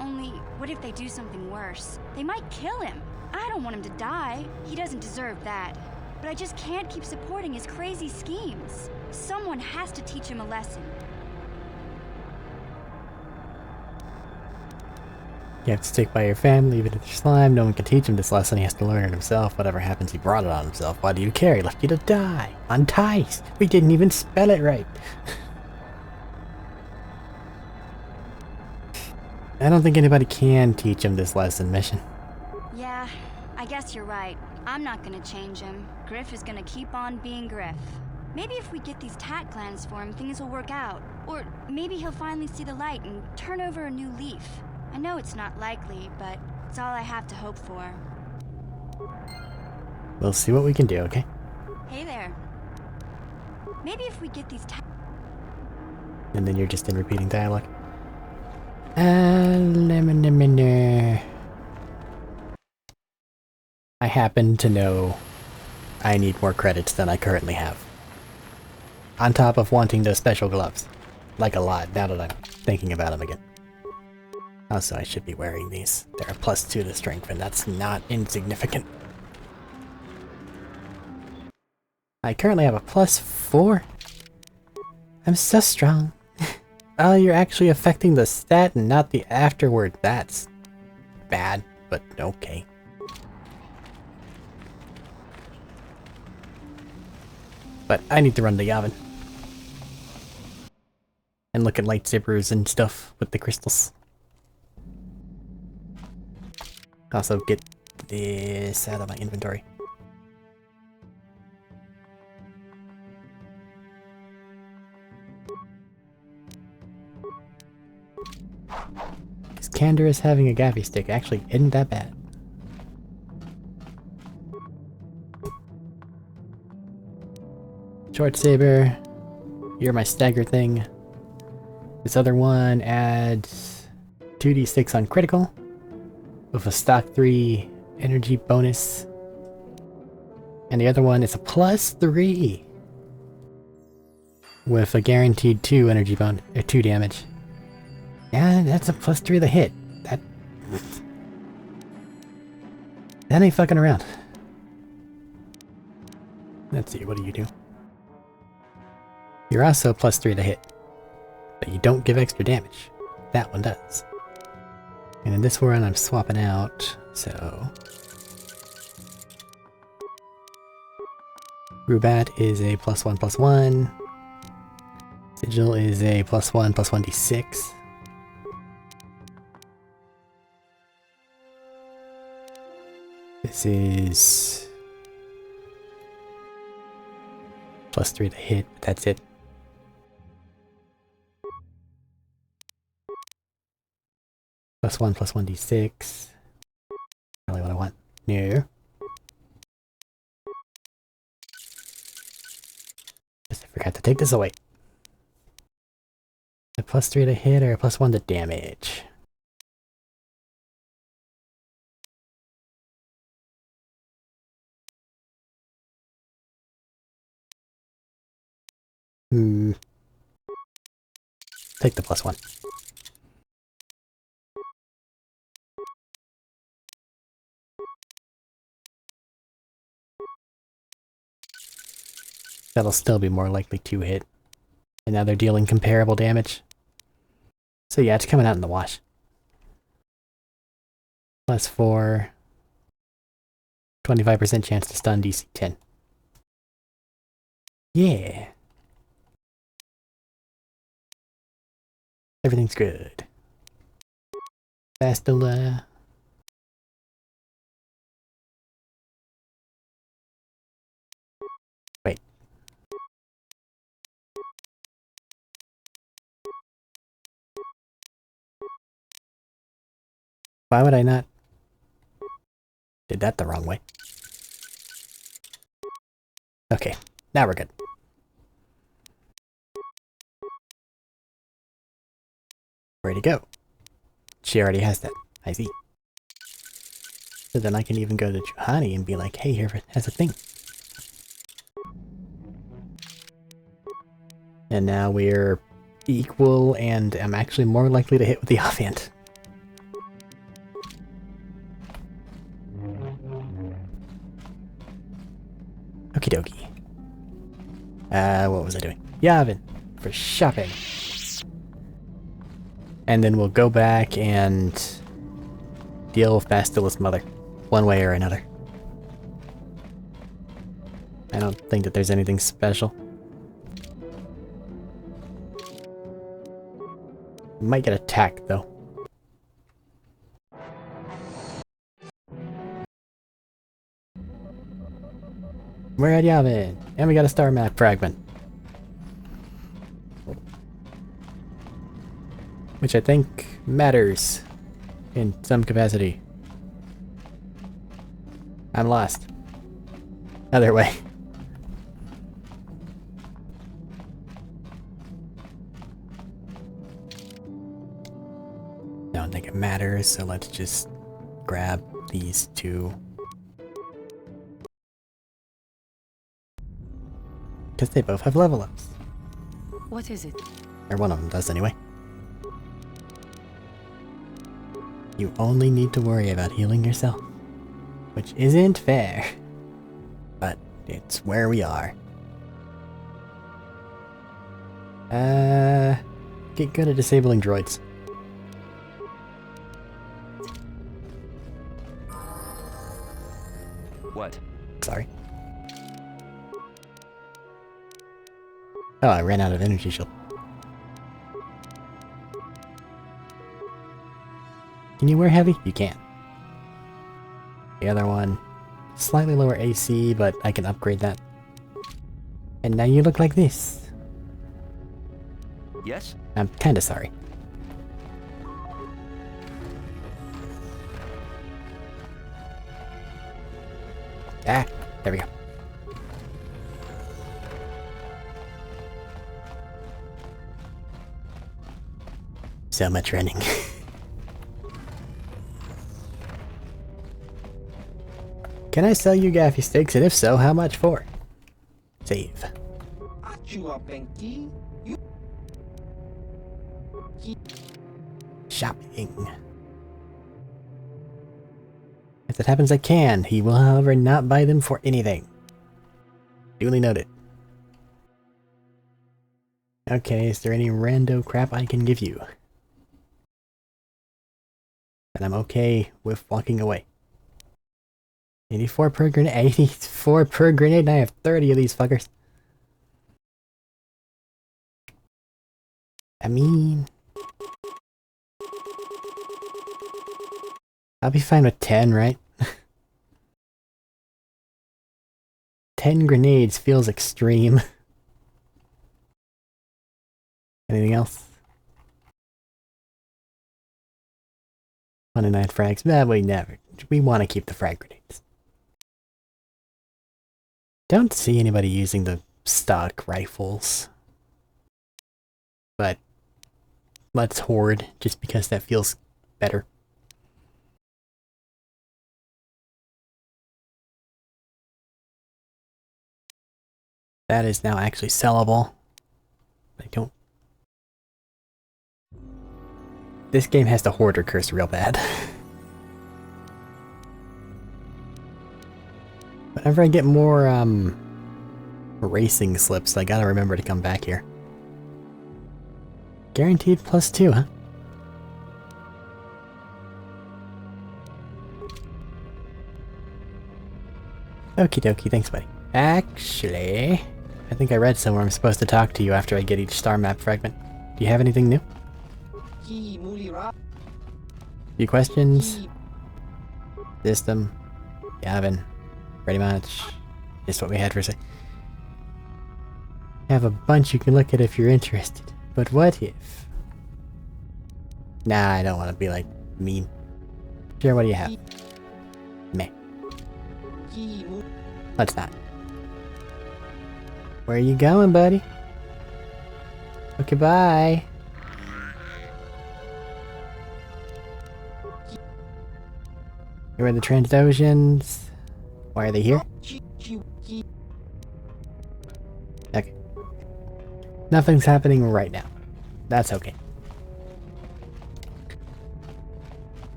Only, what if they do something worse? They might kill him. I don't want him to die. He doesn't deserve that. But I just can't keep supporting his crazy schemes. Someone has to teach him a lesson. You have to stick by your family, even if they're slime. No one can teach him this lesson. He has to learn it himself. Whatever happens, he brought it on himself. Why do you care? He left you to die. On Tice. We didn't even spell it right. I don't think anybody can teach him this lesson, Mission. Yeah, I guess you're right. I'm not gonna change him. Griff is gonna keep on being Griff. Maybe if we get these tat glands for him, things will work out. Or maybe he'll finally see the light and turn over a new leaf. I know it's not likely, but it's all I have to hope for. We'll see what we can do, okay? Hey there. Maybe if we get these And then you're just in repeating dialogue. I happen to know I need more credits than I currently have. On top of wanting those special gloves. Like a lot, now that I'm thinking about them again. Also, I should be wearing these. They're a +2 to strength, and that's not insignificant. I currently have a +4. I'm so strong. Oh, you're actually affecting the stat and not the afterward. That's bad, but okay. But I need to run the oven. And look at lightsabers and stuff with the crystals. Also get this out of my inventory. Because Canderous having a gaffy stick actually isn't that bad. Short saber. You're my stagger thing. This other one adds 2d6 on critical with a stock 3 energy bonus. And the other one is a +3 with a guaranteed 2 energy bonus, 2 damage. Yeah, that's a +3 to the hit. That ain't fucking around. Let's see, what do you do? You're also +3 to hit, but you don't give extra damage. That one does. And in this one, I'm swapping out, so... Rubat is a +1/+1. Sigil is a +1/+1d6. This is... +3 to hit, but that's it. +1/+1d6. Really what I want. No. Just I forgot to take this away. A +3 to hit or a +1 to damage? Take the +1. That'll still be more likely to hit. And now they're dealing comparable damage. So yeah, it's coming out in the wash. +4. 25% chance to stun DC 10. Yeah. Everything's good. Bastila. Wait. Why would I not? Did that the wrong way. Okay, now we're good. Ready to go. She already has that. I see. So then I can even go to Juhani and be like, hey, here has a thing. And now we're equal, and I'm actually more likely to hit with the offhand. Okie dokie. What was I doing? Yavin, for shopping. And then we'll go back and deal with Bastila's mother, one way or another. I don't think that there's anything special. Might get attacked though. We're at Yavin, and we got a star map fragment. Which I think matters in some capacity. I'm lost. Other way. Don't think it matters, so let's just grab these two. Because they both have level ups. What is it? Or one of them does anyway. You only need to worry about healing yourself. Which isn't fair. But it's where we are. Get good at disabling droids. What? Sorry. Oh, I ran out of energy shield. Can you wear heavy? You can't. The other one, slightly lower AC, but I can upgrade that. And now you look like this. Yes? I'm kinda sorry. Ah, there we go. So much running. Can I sell you gaffy sticks, and if so, how much for? Save. Shopping. If that happens, I can. He will, however, not buy them for anything. Duly noted. Okay, is there any rando crap I can give you? And I'm okay with walking away. 84 per grenade. 84 per grenade, and I have 30 of these fuckers. I mean, I'll be fine with 10, right? 10 grenades feels extreme. Anything else? 29 frags. We want to keep the frag grenades. Don't see anybody using the stock rifles. But let's hoard, just because that feels better. That is now actually sellable. I don't... This game has the hoarder curse real bad. Whenever I get more, racing slips. I gotta remember to come back here. Guaranteed +2, huh? Okie dokie, thanks buddy. Actually, I think I read somewhere I'm supposed to talk to you after I get each star map fragment. Do you have anything new? Few questions? System? Yavin? Pretty much. Just what we had for a sec. Have a bunch you can look at if you're interested. But what if? Nah, I don't want to be like mean. Sure, what do you have? Meh. Let's not. Where are you going, buddy? Okay, bye. Here are the Transoceans. Why are they here? Okay. Nothing's happening right now. That's okay.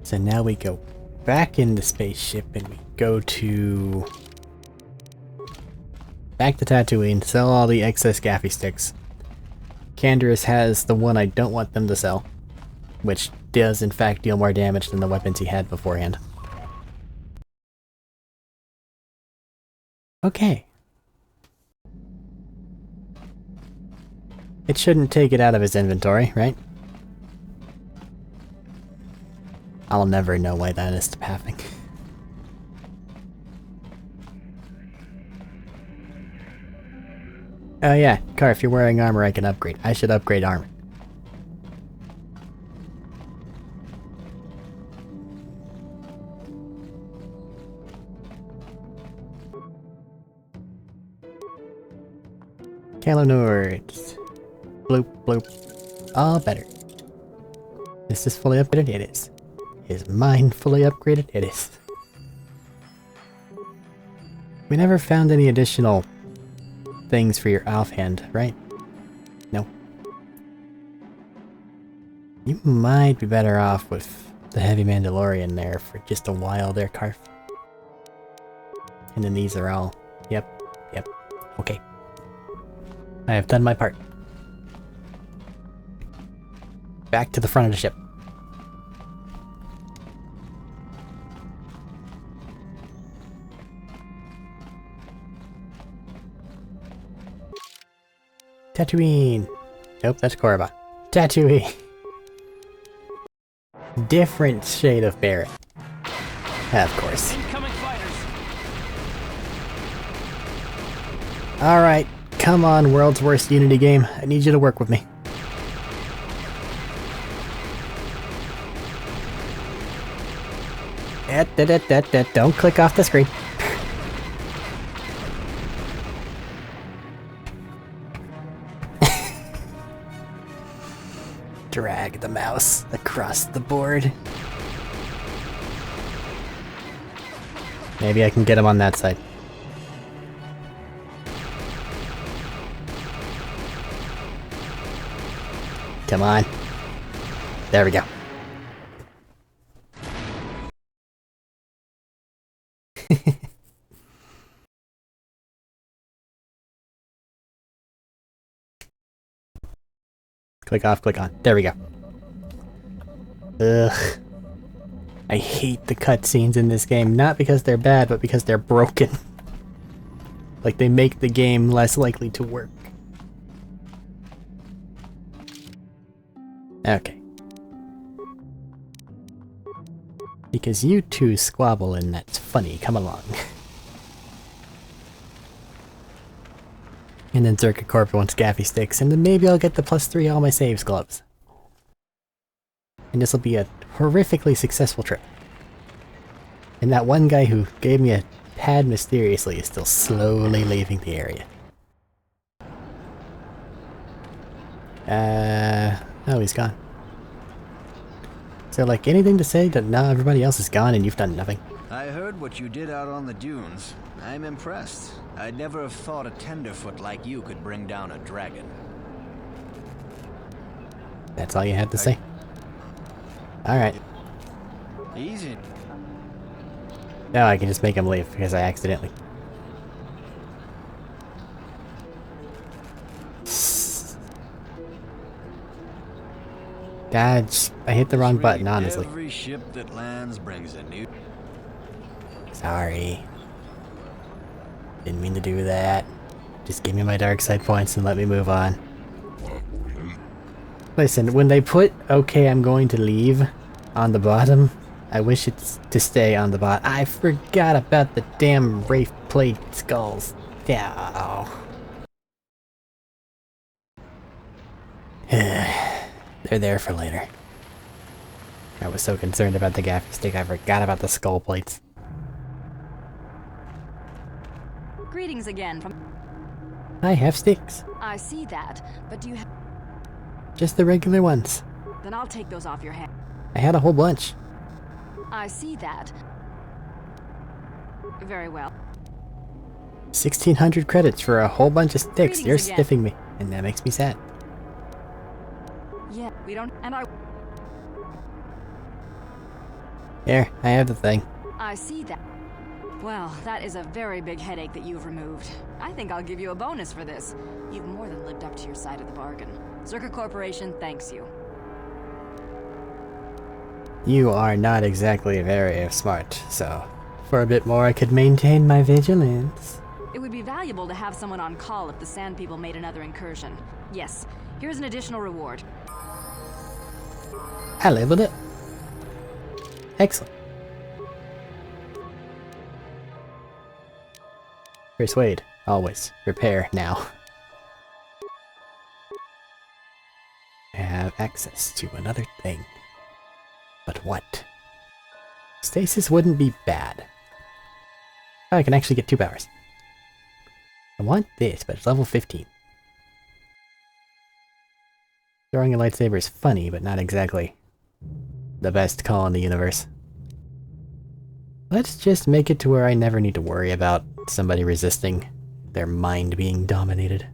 So now we go back in the spaceship and we go to... back to Tatooine, sell all the excess gaffy sticks. Canderous has the one I don't want them to sell, which does in fact deal more damage than the weapons he had beforehand. Okay. It shouldn't take it out of his inventory, right? I'll never know why that is happening. Oh yeah, Car, if you're wearing armor I can upgrade. I should upgrade armor. Kalo Nords. Bloop, bloop. All better. Is this fully upgraded? It is. Is mine fully upgraded? It is. We never found any additional things for your offhand, right? No. You might be better off with the heavy Mandalorian there for just a while there, Carf. And then these are all... Yep. Okay. I have done my part. Back to the front of the ship. Tatooine! Nope, that's Korriban. Tatooine! Different shade of Barret. Of course. Alright, come on, world's worst Unity game. I need you to work with me. Don't click off the screen. Drag the mouse across the board. Maybe I can get him on that side. Come on. There we go. Click off, click on. There we go. Ugh. I hate the cutscenes in this game, not because they're bad, but because they're broken. Like, they make the game less likely to work. Okay. Because you two squabble and that's funny, come along. And then Zerka Corp wants gaffy sticks, and then maybe I'll get the +3 all my saves gloves. And this'll be a horrifically successful trip. And that one guy who gave me a pad mysteriously is still slowly leaving the area. Oh, he's gone. So, like, anything to say that now everybody else is gone and you've done nothing? I heard what you did out on the dunes. I'm impressed. I'd never have thought a tenderfoot like you could bring down a dragon. That's all you had to say? Alright. Easy. Now I can just make him leave because I accidentally. Dad, I hit the wrong button, honestly. Every ship that lands brings a new... Sorry. Didn't mean to do that. Just give me my dark side points and let me move on. Listen, when they put, okay, I'm going to leave on the bottom, I wish it's to stay on the bottom. I forgot about the damn Wraith Plate skulls. Yeah. They're there for later. I was so concerned about the gaffer stick, I forgot about the skull plates. Greetings again from... I have sticks. I see that, but do you have... Just the regular ones. Then I'll take those off your hand. I had a whole bunch. I see that. Very well. 1,600 credits for a whole bunch of sticks. Greetings You're again. stiffing me, and that makes me sad. Yeah, we don't... And I... Here, I have the thing. I see that. Well, that is a very big headache that you've removed. I think I'll give you a bonus for this. You've more than lived up to your side of the bargain. Zerka Corporation thanks you. You are not exactly very smart, so for a bit more I could maintain my vigilance. It would be valuable to have someone on call if the Sand People made another incursion. Yes, here's an additional reward. I leveled it. Excellent. Persuade, always. Repair, now. I have access to another thing. But what? Stasis wouldn't be bad. Oh, I can actually get 2 powers. I want this, but it's level 15. Throwing a lightsaber is funny, but not exactly the best call in the universe. Let's just make it to where I never need to worry about somebody resisting their mind being dominated.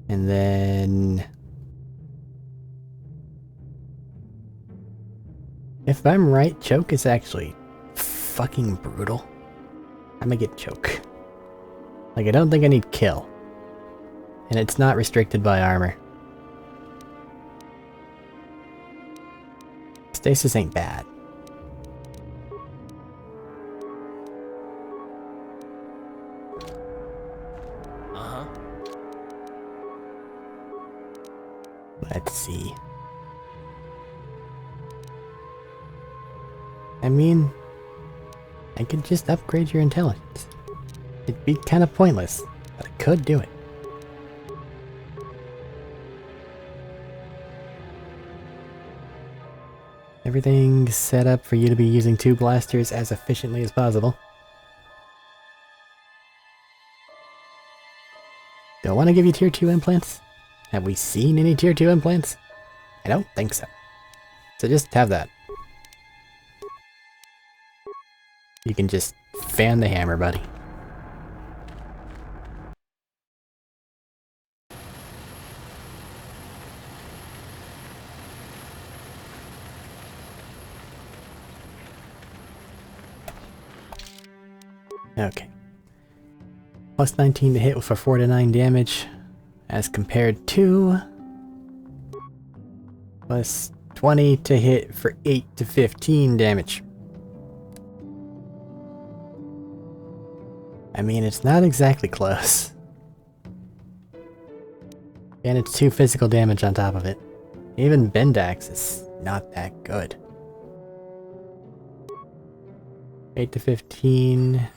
And then... if I'm right, choke is actually fucking brutal. I'm gonna get choke. Like, I don't think I need kill. And it's not restricted by armor. Stasis ain't bad. Let's see. I mean, I could just upgrade your intelligence. It'd be kind of pointless, but I could do it. Everything's set up for you to be using 2 blasters as efficiently as possible. Do I want to give you tier 2 implants? Have we seen any tier 2 implants? I don't think so. So just have that. You can just fan the hammer, buddy. Okay. Plus 19 to hit for 4 to 9 damage, as compared to plus 20 to hit for 8 to 15 damage. I mean, it's not exactly close. And it's 2 physical damage on top of it. Even Bendax is not that good. 8 to 15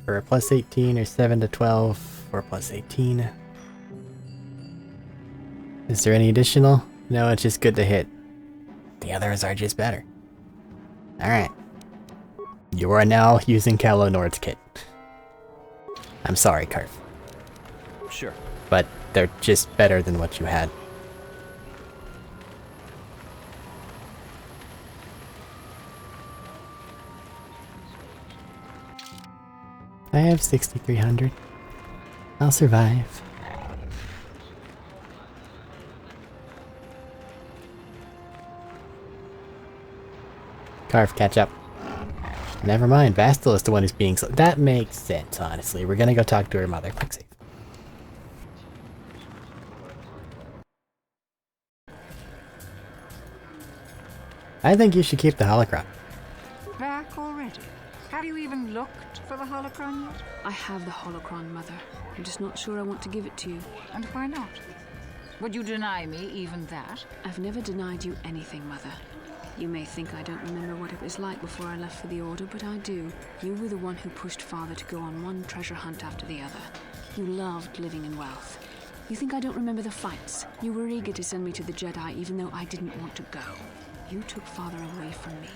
for a plus 18, or 7 to 12 for a plus 18. Is there any additional? No, it's just good to hit. The others are just better. Alright. You are now using Calo Nord's kit. I'm sorry, Karf. Sure. But they're just better than what you had. I have 6,300. I'll survive. Karf, catch up. Never mind, Vastil is the one who's being slow. That makes sense, honestly. We're gonna go talk to her mother. Quick save. I think you should keep the holocron. Back already? Have you even looked for the holocron yet? I have the holocron, Mother. I'm just not sure I want to give it to you. And why not? Would you deny me even that? I've never denied you anything, Mother. You may think I don't remember what it was like before I left for the Order, but I do. You were the one who pushed Father to go on one treasure hunt after the other. You loved living in wealth. You think I don't remember the fights? You were eager to send me to the Jedi even though I didn't want to go. You took Father away from me.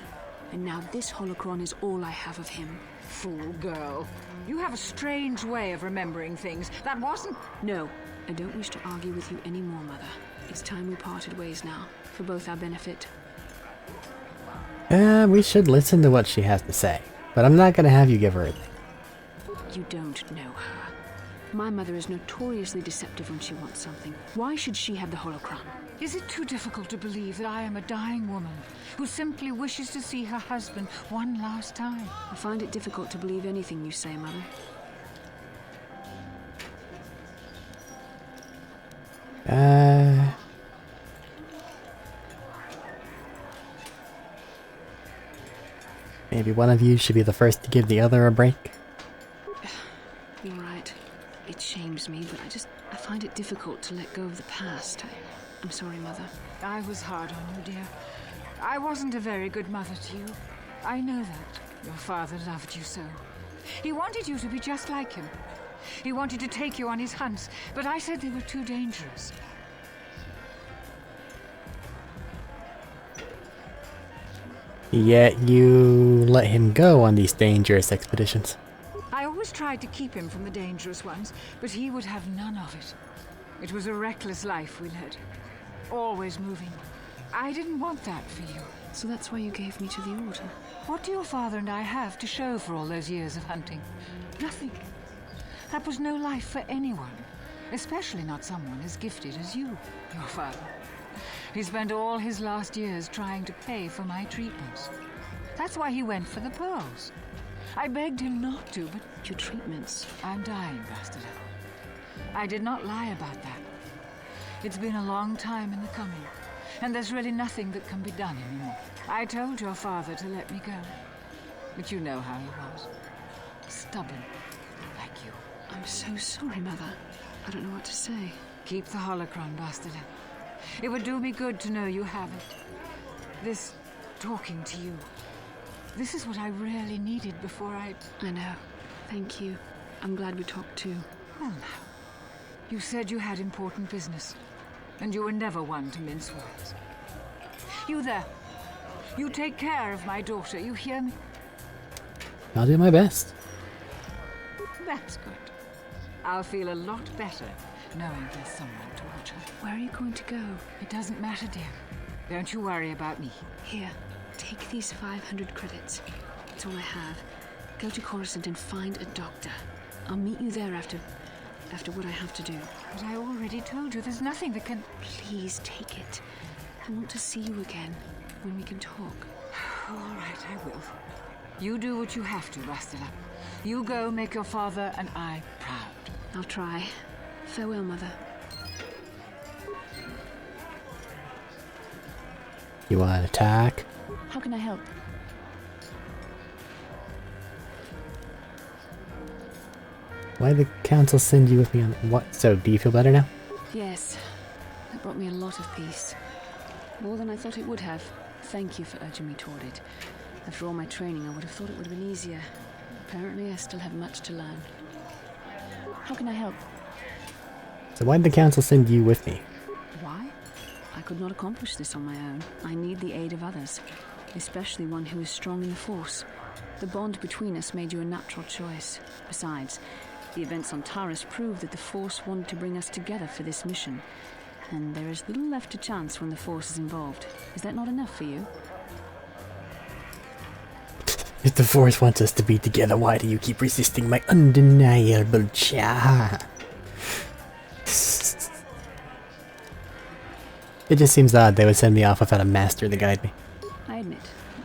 And now this holocron is all I have of him. Fool girl. You have a strange way of remembering things. That wasn't... No, I don't wish to argue with you anymore, Mother. It's time we parted ways now, for both our benefit. We should listen to what she has to say, but I'm not gonna have you give her a thing. You don't know her. My mother is notoriously deceptive when she wants something. Why should she have the holocron? Is it too difficult to believe that I am a dying woman who simply wishes to see her husband one last time? I find it difficult to believe anything you say, Mother. Maybe one of you should be the first to give the other a break. You're right. It shames me, but I find it difficult to let go of the past. I'm sorry, Mother. I was hard on you, dear. I wasn't a very good mother to you. I know that. Your father loved you so. He wanted you to be just like him. He wanted to take you on his hunts, but I said they were too dangerous. Yet you let him go on these dangerous expeditions. I always tried to keep him from the dangerous ones, but he would have none of it. It was a reckless life we led. Always moving. I didn't want that for you. So that's why you gave me to the Order? What do your father and I have to show for all those years of hunting? Nothing. That was no life for anyone. Especially not someone as gifted as you, your father. He spent all his last years trying to pay for my treatments. That's why he went for the pearls. I begged him not to, but... Your treatments? I'm dying, Bastila. I did not lie about that. It's been a long time in the coming, and there's really nothing that can be done anymore. I told your father to let me go, but you know how he was. Stubborn, like you. I'm so sorry, Mother. I don't know what to say. Keep the holocron, Bastila. It would do me good to know you have it. This talking to you. This is what I really needed before I know. Thank you. I'm glad we talked too. Well now. You said you had important business, and you were never one to mince words. You there. You take care of my daughter, you hear me? I'll do my best. That's good. I'll feel a lot better knowing there's someone to watch her. Where are you going to go? It doesn't matter, dear. Don't you worry about me. Here, take these 500 credits. It's all I have. Go to Coruscant and find a doctor. I'll meet you there after what I have to do. But I already told you there's nothing that can... Please take it. I want to see you again when we can talk. All right, I will. You do what you have to, Bastila. You go make your father and I proud. I'll try. Farewell, Mother. You want to attack? How can I help? Why did the council send you with me on what? So, do you feel better now? Yes. That brought me a lot of peace. More than I thought it would have. Thank you for urging me toward it. After all my training, I would have thought it would have been easier. Apparently, I still have much to learn. How can I help? So why did the council send you with me? Why? I could not accomplish this on my own. I need the aid of others, especially one who is strong in the Force. The bond between us made you a natural choice. Besides, the events on Taris prove that the Force wanted to bring us together for this mission. And there is little left to chance when the Force is involved. Is that not enough for you? If the Force wants us to be together, why do you keep resisting my undeniable charm? It just seems odd they would send me off without a master to guide me. I admit,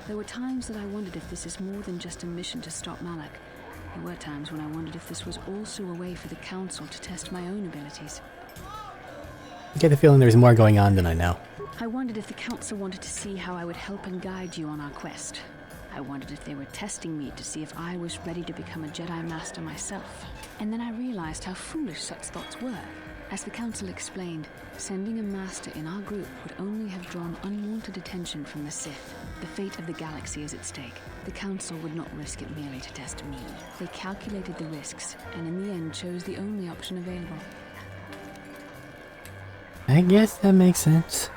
there were times that I wondered if this is more than just a mission to stop Malak. There were times when I wondered if this was also a way for the Council to test my own abilities. I get the feeling there's more going on than I know. I wondered if the Council wanted to see how I would help and guide you on our quest. I wondered if they were testing me to see if I was ready to become a Jedi Master myself. And then I realized how foolish such thoughts were. As the Council explained, sending a Master in our group would only have drawn unwanted attention from the Sith. The fate of the galaxy is at stake. The Council would not risk it merely to test me. They calculated the risks, and in the end chose the only option available. I guess that makes sense.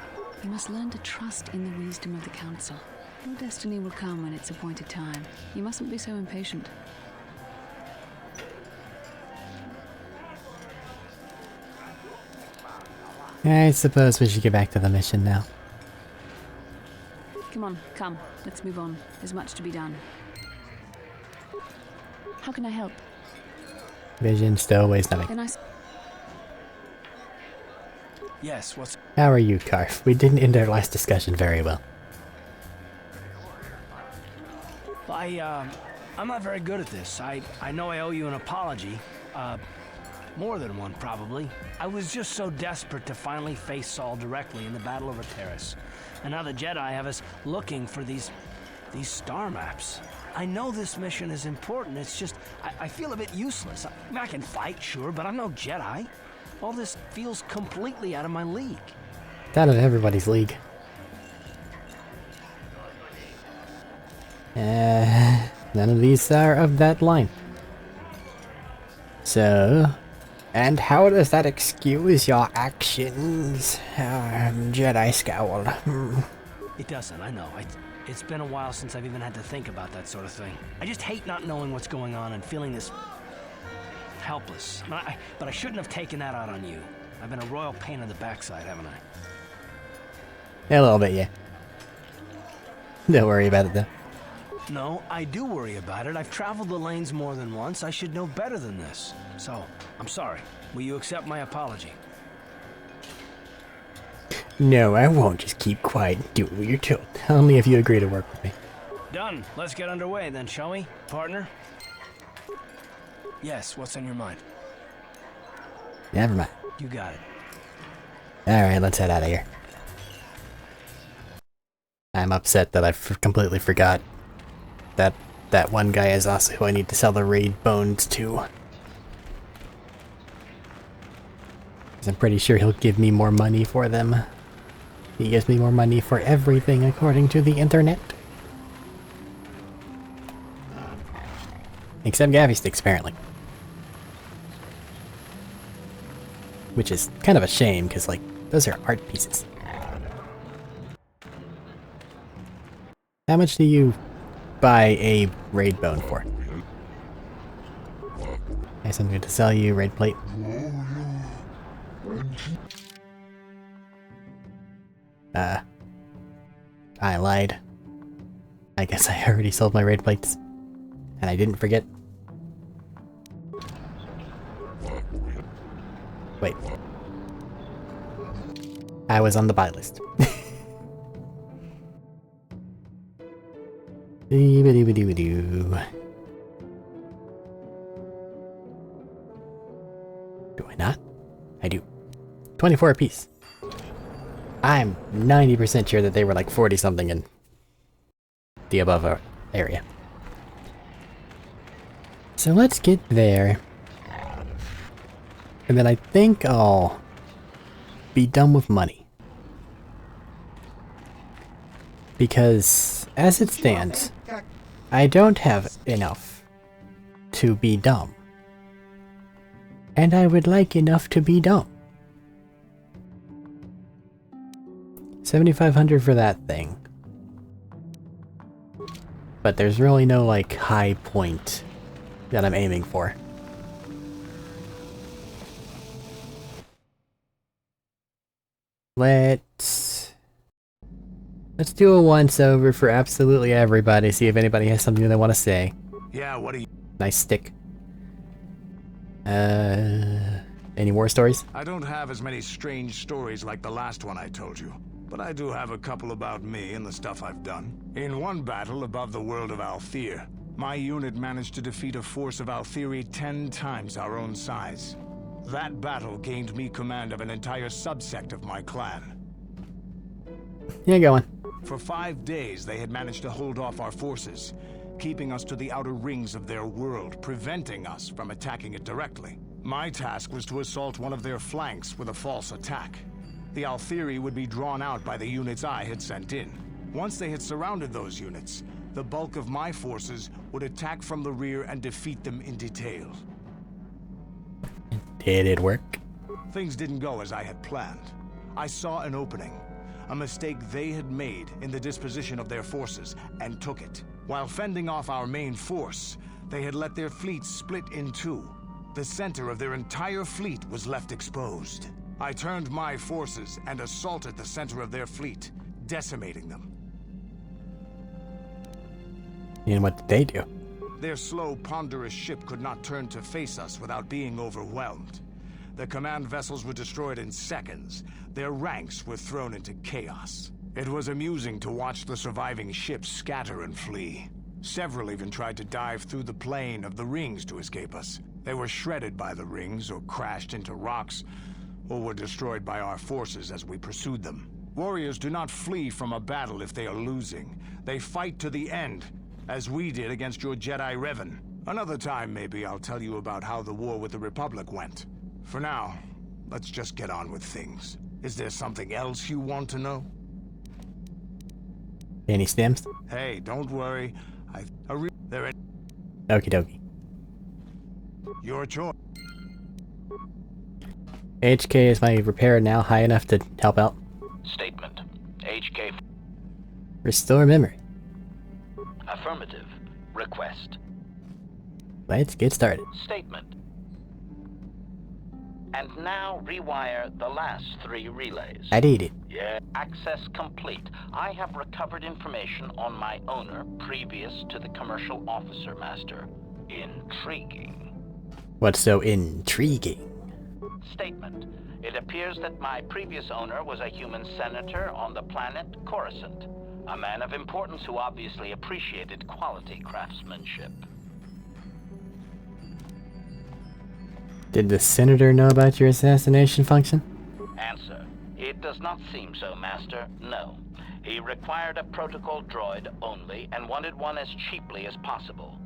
You must learn to trust in the wisdom of the Council. Your destiny will come when it's appointed time. You mustn't be so impatient. I suppose we should get back to the mission now. Come on, come. Let's move on. There's much to be done. How can I help? Vision, stowaways, nothing. Can I... Yes, what's... How are you, Karf? We didn't end our last discussion very well. I'm not very good at this. I know I owe you an apology. More than one, probably. I was just so desperate to finally face Saul directly in the Battle over Terrace. And now the Jedi have us looking for these star maps. I know this mission is important, it's just, I feel a bit useless. I can fight, sure, but I'm no Jedi. All this feels completely out of my league. It's out of everybody's league. None of these are of that line. So, and how does that excuse your actions, Jedi Scowl? It doesn't, I know. It's been a while since I've even had to think about that sort of thing. I just hate not knowing what's going on and feeling this helpless. But I shouldn't have taken that out on you. I've been a royal pain in the backside, haven't I? A little bit, yeah. Don't worry about it, though. No, I do worry about it. I've traveled the lanes more than once. I should know better than this. So, I'm sorry. Will you accept my apology? No, I won't. Just keep quiet and do what you're told. Only if you agree to work with me. Done. Let's get underway then, shall we, partner? Yes, what's on your mind? Never mind. You got it. Alright, let's head out of here. I'm upset that I completely forgot that one guy is also who I need to sell the raid bones to. 'Cause I'm pretty sure he'll give me more money for them. He gives me more money for everything according to the internet. Except Gavi sticks, apparently. Which is kind of a shame, because, like, those are art pieces. How much do you buy a raid bone for? I have something to sell you, raid plate. I lied. I guess I already sold my raid plates. And I didn't forget. Wait. I was on the buy list. Do I not? I do. 24 apiece. I'm 90% sure that they were like 40 something in the above area. So let's get there. And then I think I'll be done with money. Because as it stands, I don't have enough to be dumb. And I would like enough to be dumb. 7,500 for that thing. But there's really no, like, high point that I'm aiming for. Let's do a once over for absolutely everybody, see if anybody has something they want to say. Yeah, what do you... Nice stick. Any more stories? I don't have as many strange stories like the last one I told you, but I do have a couple about me and the stuff I've done. In one battle above the world of Althir, my unit managed to defeat a force of Althiri 10 times our own size. That battle gained me command of an entire subsect of my clan. Yeah, go on. For 5 days, they had managed to hold off our forces, keeping us to the outer rings of their world, preventing us from attacking it directly. My task was to assault one of their flanks with a false attack. The Althiri would be drawn out by the units I had sent in. Once they had surrounded those units, the bulk of my forces would attack from the rear and defeat them in detail. Did it work? Things didn't go as I had planned. I saw an opening, a mistake they had made in the disposition of their forces, and took it. While fending off our main force, they had let their fleet split in two. The center of their entire fleet was left exposed. I turned my forces and assaulted the center of their fleet, decimating them. And what did they do? Their slow, ponderous ship could not turn to face us without being overwhelmed. The command vessels were destroyed in seconds. Their ranks were thrown into chaos. It was amusing to watch the surviving ships scatter and flee. Several even tried to dive through the plane of the rings to escape us. They were shredded by the rings, or crashed into rocks, or were destroyed by our forces as we pursued them. Warriors do not flee from a battle if they are losing. They fight to the end, as we did against your Jedi Revan. Another time, maybe, I'll tell you about how the war with the Republic went. For now, let's just get on with things. Is there something else you want to know? Any stems? Hey, don't worry. They're in Okie dokie. your choice. HK, is my repair now high enough to help out? Statement. HK. Restore memory. Affirmative. Request. Let's get started. Statement. And now rewire the last 3 relays. I did it. Yeah. Access complete. I have recovered information on my owner previous to the commercial officer master. Intriguing. What's so intriguing? Statement. It appears that my previous owner was a human senator on the planet Coruscant. A man of importance who obviously appreciated quality craftsmanship. Did the senator know about your assassination function? Answer. It does not seem so, Master. No. He required a protocol droid only and wanted one as cheaply as possible.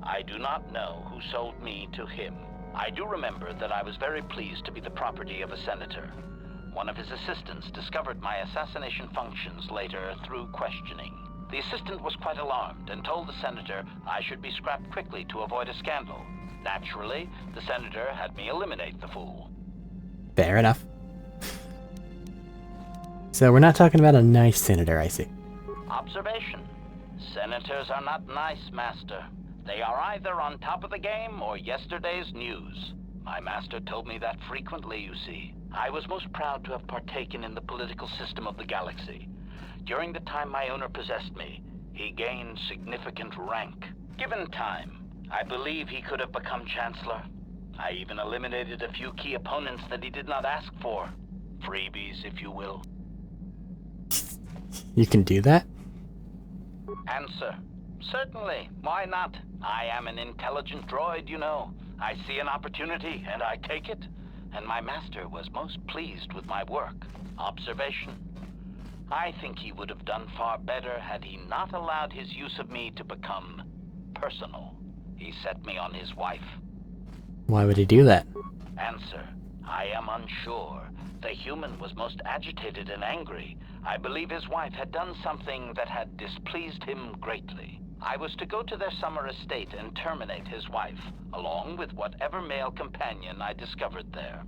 I do not know who sold me to him. I do remember that I was very pleased to be the property of a senator. One of his assistants discovered my assassination functions later through questioning. The assistant was quite alarmed and told the senator I should be scrapped quickly to avoid a scandal. Naturally, the senator had me eliminate the fool. Fair enough. So we're not talking about a nice senator, I see. Observation. Senators are not nice, Master. They are either on top of the game or yesterday's news. My master told me that frequently, you see. I was most proud to have partaken in the political system of the galaxy. During the time my owner possessed me, he gained significant rank. Given time, I believe he could have become Chancellor. I even eliminated a few key opponents that he did not ask for. Freebies, if you will. You can do that? Answer. Certainly. Why not? I am an intelligent droid, you know. I see an opportunity, and I take it. And my master was most pleased with my work. Observation. I think he would have done far better had he not allowed his use of me to become personal. He set me on his wife. Why would he do that? Answer. I am unsure. The human was most agitated and angry. I believe his wife had done something that had displeased him greatly. I was to go to their summer estate and terminate his wife, along with whatever male companion I discovered there.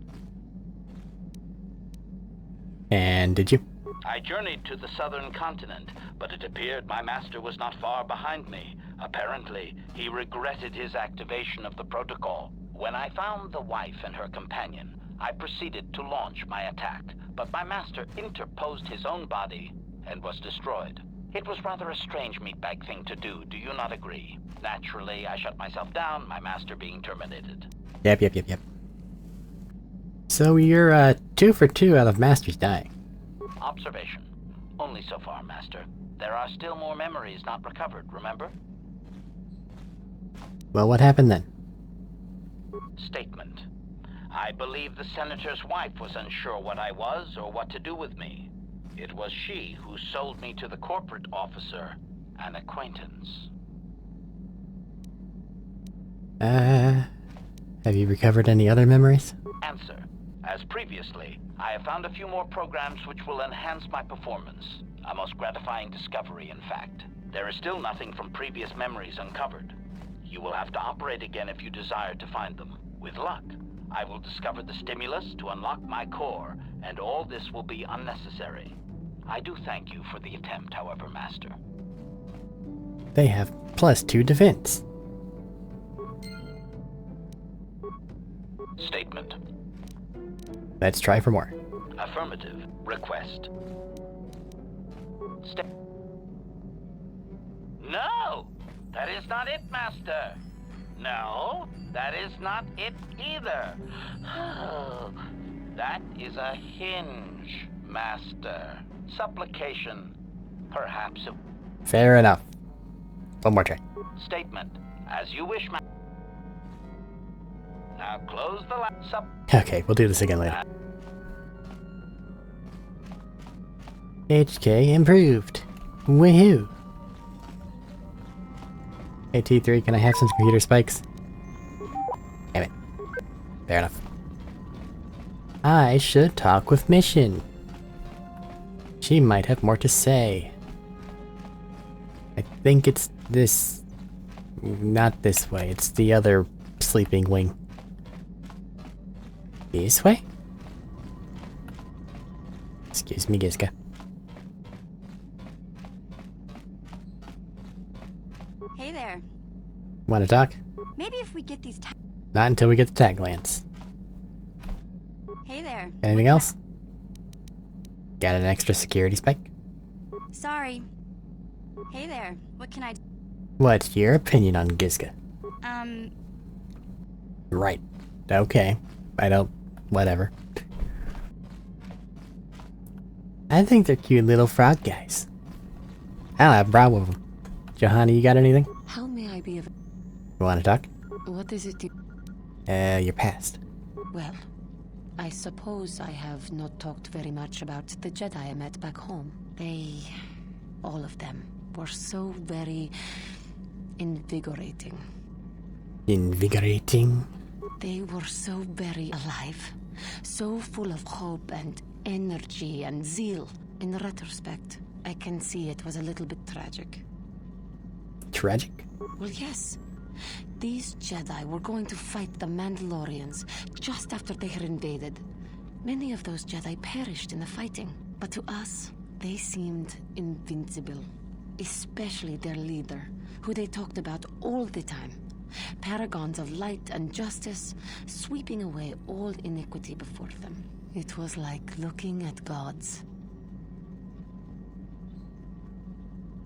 And did you? I journeyed to the southern continent, but it appeared my master was not far behind me. Apparently, he regretted his activation of the protocol. When I found the wife and her companion, I proceeded to launch my attack, but my master interposed his own body and was destroyed. It was rather a strange meatbag thing to do, do you not agree? Naturally, I shut myself down, my master being terminated. Yep. So you're 2 for 2 out of masters dying. Observation. Only so far, Master. There are still more memories not recovered, remember? Well, what happened then? Statement. I believe the senator's wife was unsure what I was or what to do with me. It was she who sold me to the corporate officer, an acquaintance. Have you recovered any other memories? Answer. As previously, I have found a few more programs which will enhance my performance. A most gratifying discovery, in fact. There is still nothing from previous memories uncovered. You will have to operate again if you desire to find them. With luck, I will discover the stimulus to unlock my core, and all this will be unnecessary. I do thank you for the attempt, however, Master. They have +2 defense. Statement. Let's try for more. Affirmative. Request. No! That is not it, Master. No, that is not it either. That is a hinge, Master. Supplication. Perhaps it... Fair enough. One more try. Statement. As you wish, Master. Now close the Okay, we'll do this again later. HK improved. Woohoo! Hey T3, can I have some computer spikes? Damn it. Fair enough. I should talk with Mission. She might have more to say. I think it's this... Not this way, it's the other sleeping wing. This way? Excuse me, Gizka. Hey there. Wanna talk? Maybe if we get these Not until we get the tag lands. Hey there. Anything else? Got an extra security spike? Sorry. Hey there. What can I... What's your opinion on Gizka? Right. Okay. I don't... Whatever. I think they're cute little frog guys. I don't have a problem with them. Johanna, you got anything? How may I be of... You wanna talk? What is it you... Your past. Well, I suppose I have not talked very much about the Jedi I met back home. They... all of them were so very... invigorating. Invigorating? They were so very alive. So full of hope and energy and zeal. In retrospect, I can see it was a little bit tragic. Tragic? Well, yes. These Jedi were going to fight the Mandalorians just after they had invaded. Many of those Jedi perished in the fighting, but to us, they seemed invincible. Especially their leader, who they talked about all the time. Paragons of light and justice, sweeping away all iniquity before them. It was like looking at gods.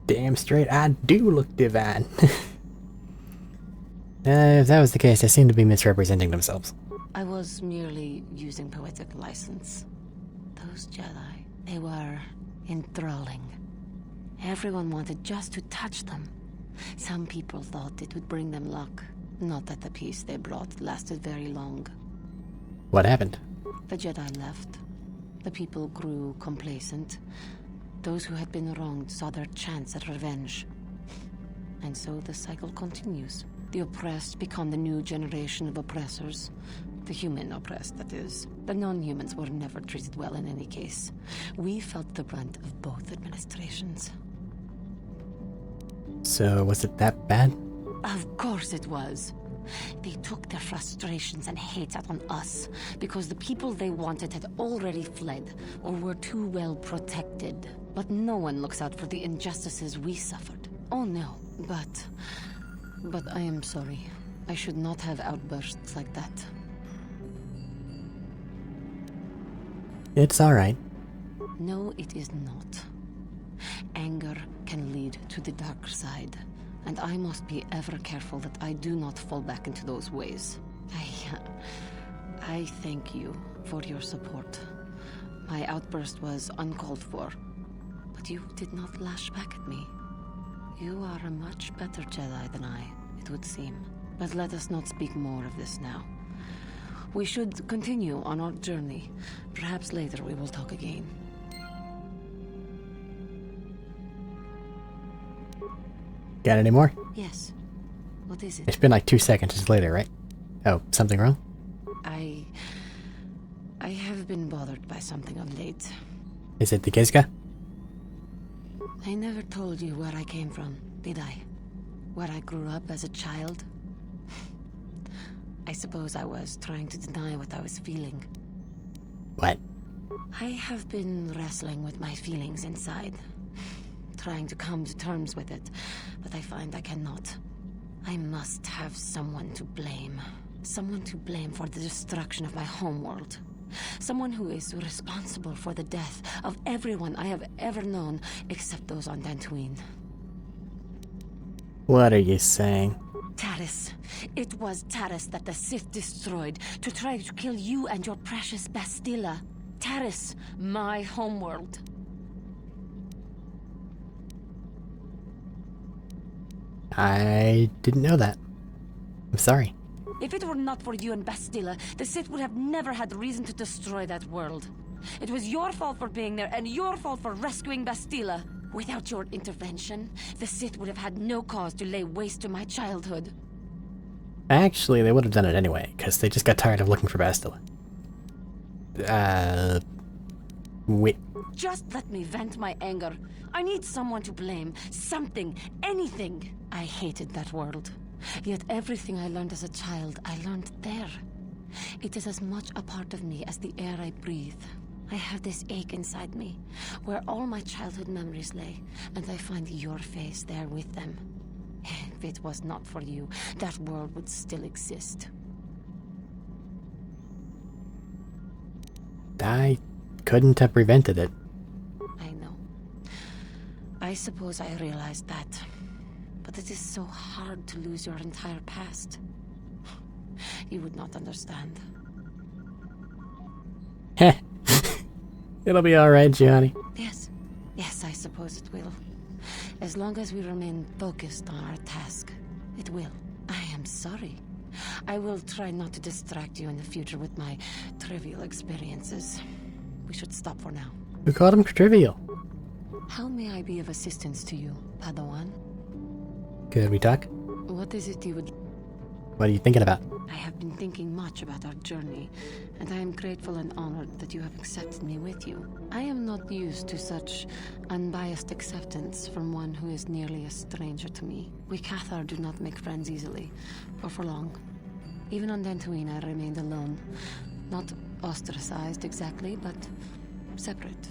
Damn straight, I do look divine. If that was the case, they seem to be misrepresenting themselves. I was merely using poetic license. Those Jedi, they were enthralling. Everyone wanted just to touch them. Some people thought it would bring them luck. Not that the peace they brought lasted very long. What happened? The Jedi left. The people grew complacent. Those who had been wronged saw their chance at revenge. And so the cycle continues. The oppressed become the new generation of oppressors. The human oppressed, that is. The non-humans were never treated well in any case. We felt the brunt of both administrations. So, was it that bad? Of course it was. They took their frustrations and hate out on us because the people they wanted had already fled or were too well protected. But no one looks out for the injustices we suffered. Oh no, but I am sorry. I should not have outbursts like that. It's alright. No, it is not. Anger can lead to the dark side, and I must be ever careful that I do not fall back into those ways. I thank you for your support. My outburst was uncalled for, but you did not lash back at me. You are a much better Jedi than I, it would seem. But let us not speak more of this now. We should continue on our journey. Perhaps later we will talk again. Got any more? Yes. What is it? It's been like 2 seconds later, right? Oh, something wrong? I have been bothered by something of late. Is it the Gizga? I never told you where I came from, did I? Where I grew up as a child? I suppose I was trying to deny what I was feeling. What? I have been wrestling with my feelings inside. Trying to come to terms with it, but I find I cannot. I must have someone to blame. Someone to blame for the destruction of my homeworld. Someone who is responsible for the death of everyone I have ever known, except those on Dantooine. What are you saying? Taris. It was Taris that the Sith destroyed to try to kill you and your precious Bastilla. Taris, my homeworld. I didn't know that. I'm sorry. If it were not for you and Bastilla, the Sith would have never had reason to destroy that world. It was your fault for being there, and your fault for rescuing Bastilla. Without your intervention, the Sith would have had no cause to lay waste to my childhood. Actually, they would have done it anyway, because they just got tired of looking for Bastilla. Wait. Just let me vent my anger. I need someone to blame. Something. Anything. I hated that world. Yet everything I learned as a child, I learned there. It is as much a part of me as the air I breathe. I have this ache inside me, where all my childhood memories lay, and I find your face there with them. If it was not for you, that world would still exist. I couldn't have prevented it. I know. I suppose I realized that. But it is so hard to lose your entire past. You would not understand. Heh. It'll be alright, Gianni. Yes. Yes, I suppose it will. As long as we remain focused on our task, it will. I am sorry. I will try not to distract you in the future with my trivial experiences. We should stop for now. Who called him trivial? How may I be of assistance to you, Padawan? Could we talk? What is it you would... What are you thinking about? I have been thinking much about our journey, and I am grateful and honored that you have accepted me with you. I am not used to such unbiased acceptance from one who is nearly a stranger to me. We KOTOR do not make friends easily, or for long. Even on Dantooine I remained alone. Not ostracized exactly, but separate.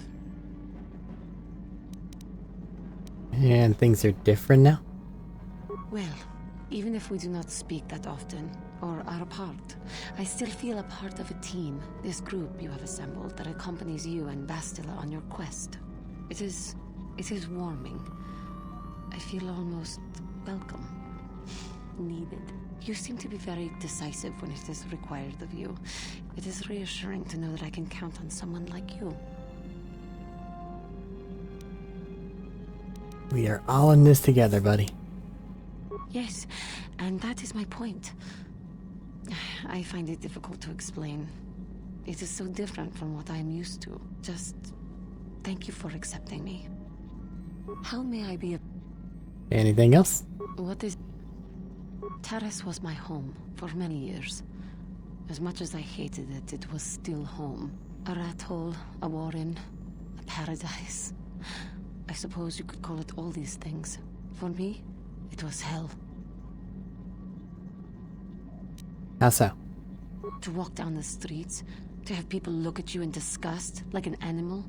And things are different now? Well, even if we do not speak that often, or are apart, I still feel a part of a team, this group you have assembled that accompanies you and Bastilla on your quest. It is warming. I feel almost welcome. Needed. You seem to be very decisive when it is required of you. It is reassuring to know that I can count on someone like you. We are all in this together, buddy. Yes, and that is my point. I find it difficult to explain. It is so different from what I am used to. Just thank you for accepting me. How may I be a... Anything else? What is... Taris was my home for many years. As much as I hated it, it was still home. A rat hole, a warren, a paradise. I suppose you could call it all these things. For me, it was hell. How so? To walk down the streets, to have people look at you in disgust, like an animal.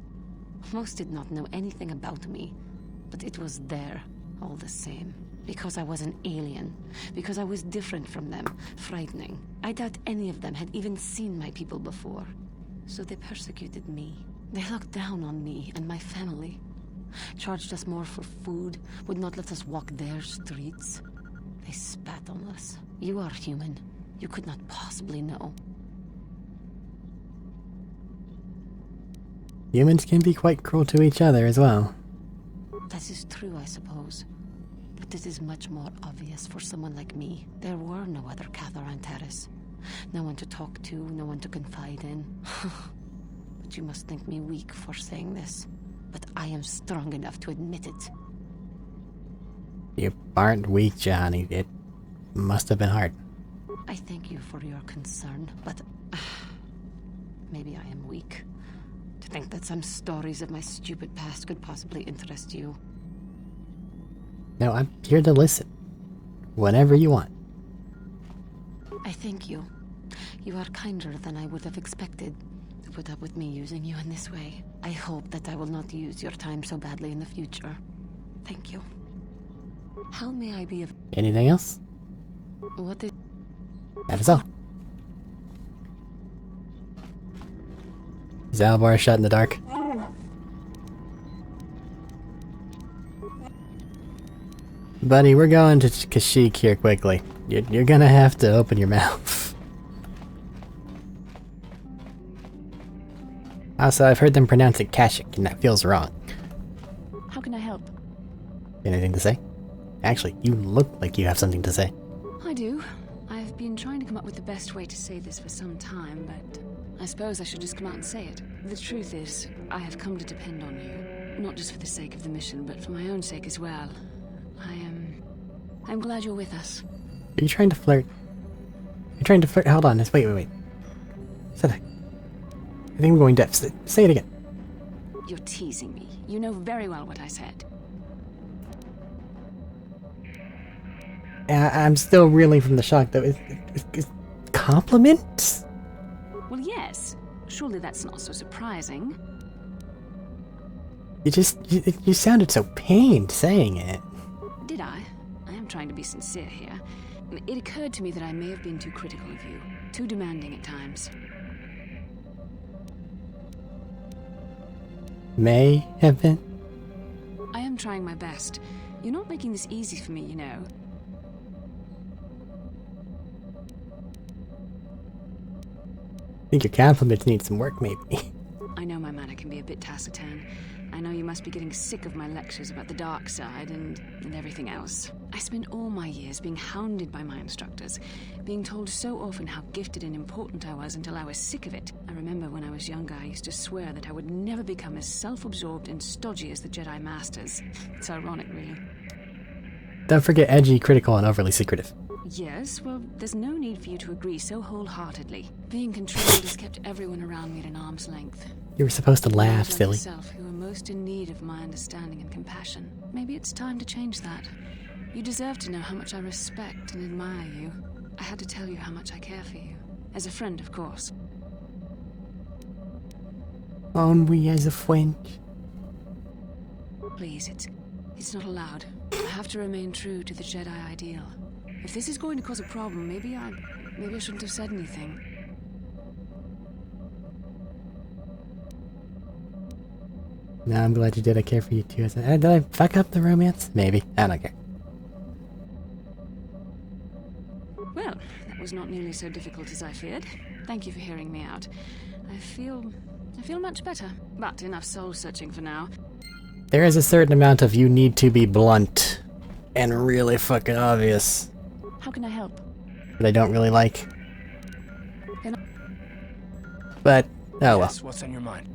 Most did not know anything about me, but it was there, all the same. Because I was an alien, because I was different from them, frightening. I doubt any of them had even seen my people before. So they persecuted me. They looked down on me and my family. Charged us more for food, would not let us walk their streets. They spat on us. You are human. You could not possibly know. Humans can be quite cruel to each other as well. That is true, I suppose. But it is much more obvious for someone like me. There were no other KOTOR on Taris. No one to talk to, no one to confide in. But you must think me weak for saying this. But I am strong enough to admit it. You aren't weak, Johnny. It must have been hard. I thank you for your concern, but maybe I am weak. To think that some stories of my stupid past could possibly interest you. No, I'm here to listen. Whenever you want. I thank you. You are kinder than I would have expected to put up with me using you in this way. I hope that I will not use your time so badly in the future. Thank you. How may I be of... Anything else? What is... That is all. Is Alvar shot in the dark? Buddy, we're going to Kashyyyk here quickly. You're gonna have to open your mouth. Also, I've heard them pronounce it Kashyyyk, and that feels wrong. How can I help? Anything to say? Actually, you look like you have something to say. I do. I've been trying to come up with the best way to say this for some time, but I suppose I should just come out and say it. The truth is, I have come to depend on you. Not just for the sake of the mission, but for my own sake as well. I'm glad you're with us. Are you trying to flirt? You're trying to flirt? Hold on, wait. Say that. I think I'm going deaf. Say it again. You're teasing me. You know very well what I said. I'm still reeling from the shock, though. Compliments? Well, yes. Surely that's not so surprising. You sounded so pained saying it. Did I? I am trying to be sincere here. It occurred to me that I may have been too critical of you. Too demanding at times. May have been? I am trying my best. You're not making this easy for me, you know. I think your compliments need some work, maybe. I know my manner can be a bit taciturn. I know you must be getting sick of my lectures about the dark side and everything else. I spent all my years being hounded by my instructors, being told so often how gifted and important I was until I was sick of it. I remember when I was younger, I used to swear that I would never become as self-absorbed and stodgy as the Jedi Masters. It's ironic, really. Don't forget edgy, critical, and overly secretive. Yes, well, there's no need for you to agree so wholeheartedly. Being controlled has kept everyone around me at an arm's length. You were supposed to laugh, Those like silly. yourself who are most in need of my understanding and compassion. Maybe it's time to change that. You deserve to know how much I respect and admire you. I had to tell you how much I care for you. As a friend, of course. Only as a friend. Please, it's not allowed. I have to remain true to the Jedi ideal. If this is going to cause a problem, maybe I shouldn't have said anything. No, I'm glad you did. I care for you too. Did I fuck up the romance? Maybe. I don't care. Well, that was not nearly so difficult as I feared. Thank you for hearing me out. I feel much better. But enough soul-searching for now. There is a certain amount of you need to be blunt and really fucking obvious How can I help? that I don't really like. But, oh well. Yes, what's on your mind?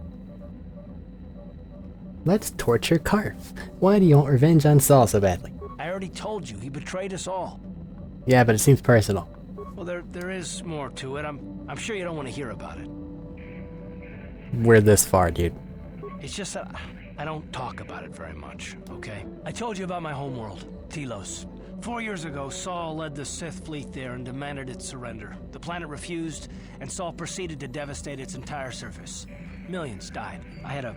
Let's torture Karf. Why do you want revenge on Saul so badly? I already told you, he betrayed us all. Yeah, but it seems personal. Well, there is more to it. I'm sure you don't want to hear about it. We're this far, dude. It's just that I don't talk about it very much, okay? I told you about my homeworld, Telos. 4 years ago, Saul led the Sith fleet there and demanded its surrender. The planet refused, and Saul proceeded to devastate its entire surface. Millions died. I had a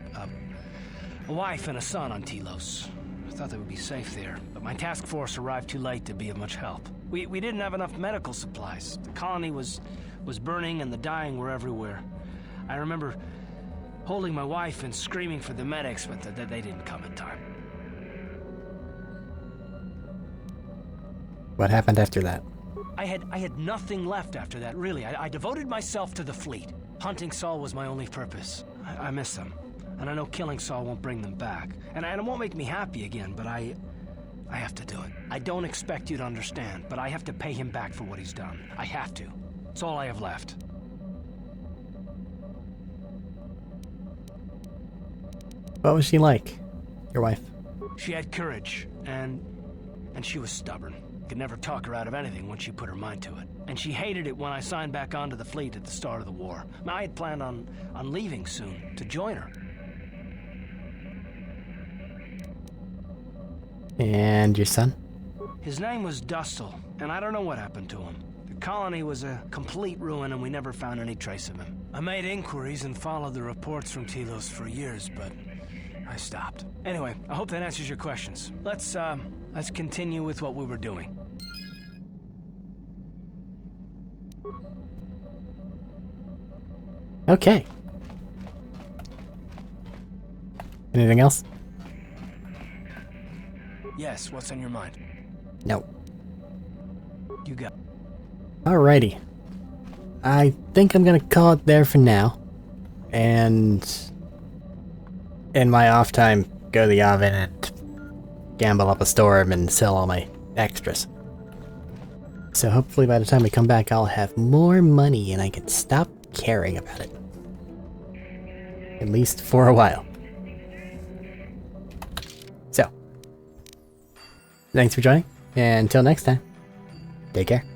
wife and a son on Telos. I thought they would be safe there, but my task force arrived too late to be of much help. We didn't have enough medical supplies. The colony was burning and the dying were everywhere. I remember holding my wife and screaming for the medics, but they didn't come in time. What happened after that? I had nothing left after that, really. I devoted myself to the fleet. Hunting Saul was my only purpose. I miss them. And I know killing Saul won't bring them back. And it won't make me happy again, but I have to do it. I don't expect you to understand, but I have to pay him back for what he's done. I have to. It's all I have left. What was she like? Your wife? She had courage, and And she was stubborn. Could never talk her out of anything once she put her mind to it. And she hated it when I signed back onto the fleet at the start of the war. I had planned on leaving soon to join her. And your son? His name was Dustle, and I don't know what happened to him. The colony was a complete ruin and we never found any trace of him. I made inquiries and followed the reports from Telos for years, but I stopped. Anyway, I hope that answers your questions. Let's continue with what we were doing. Okay. Anything else? Yes, what's on your mind? No. You got. Alrighty. I think I'm gonna call it there for now. And in my off time, go to the oven and gamble up a storm and sell all my extras. So hopefully by the time we come back, I'll have more money and I can stop caring about it. At least for a while. So, thanks for joining, and until next time, take care.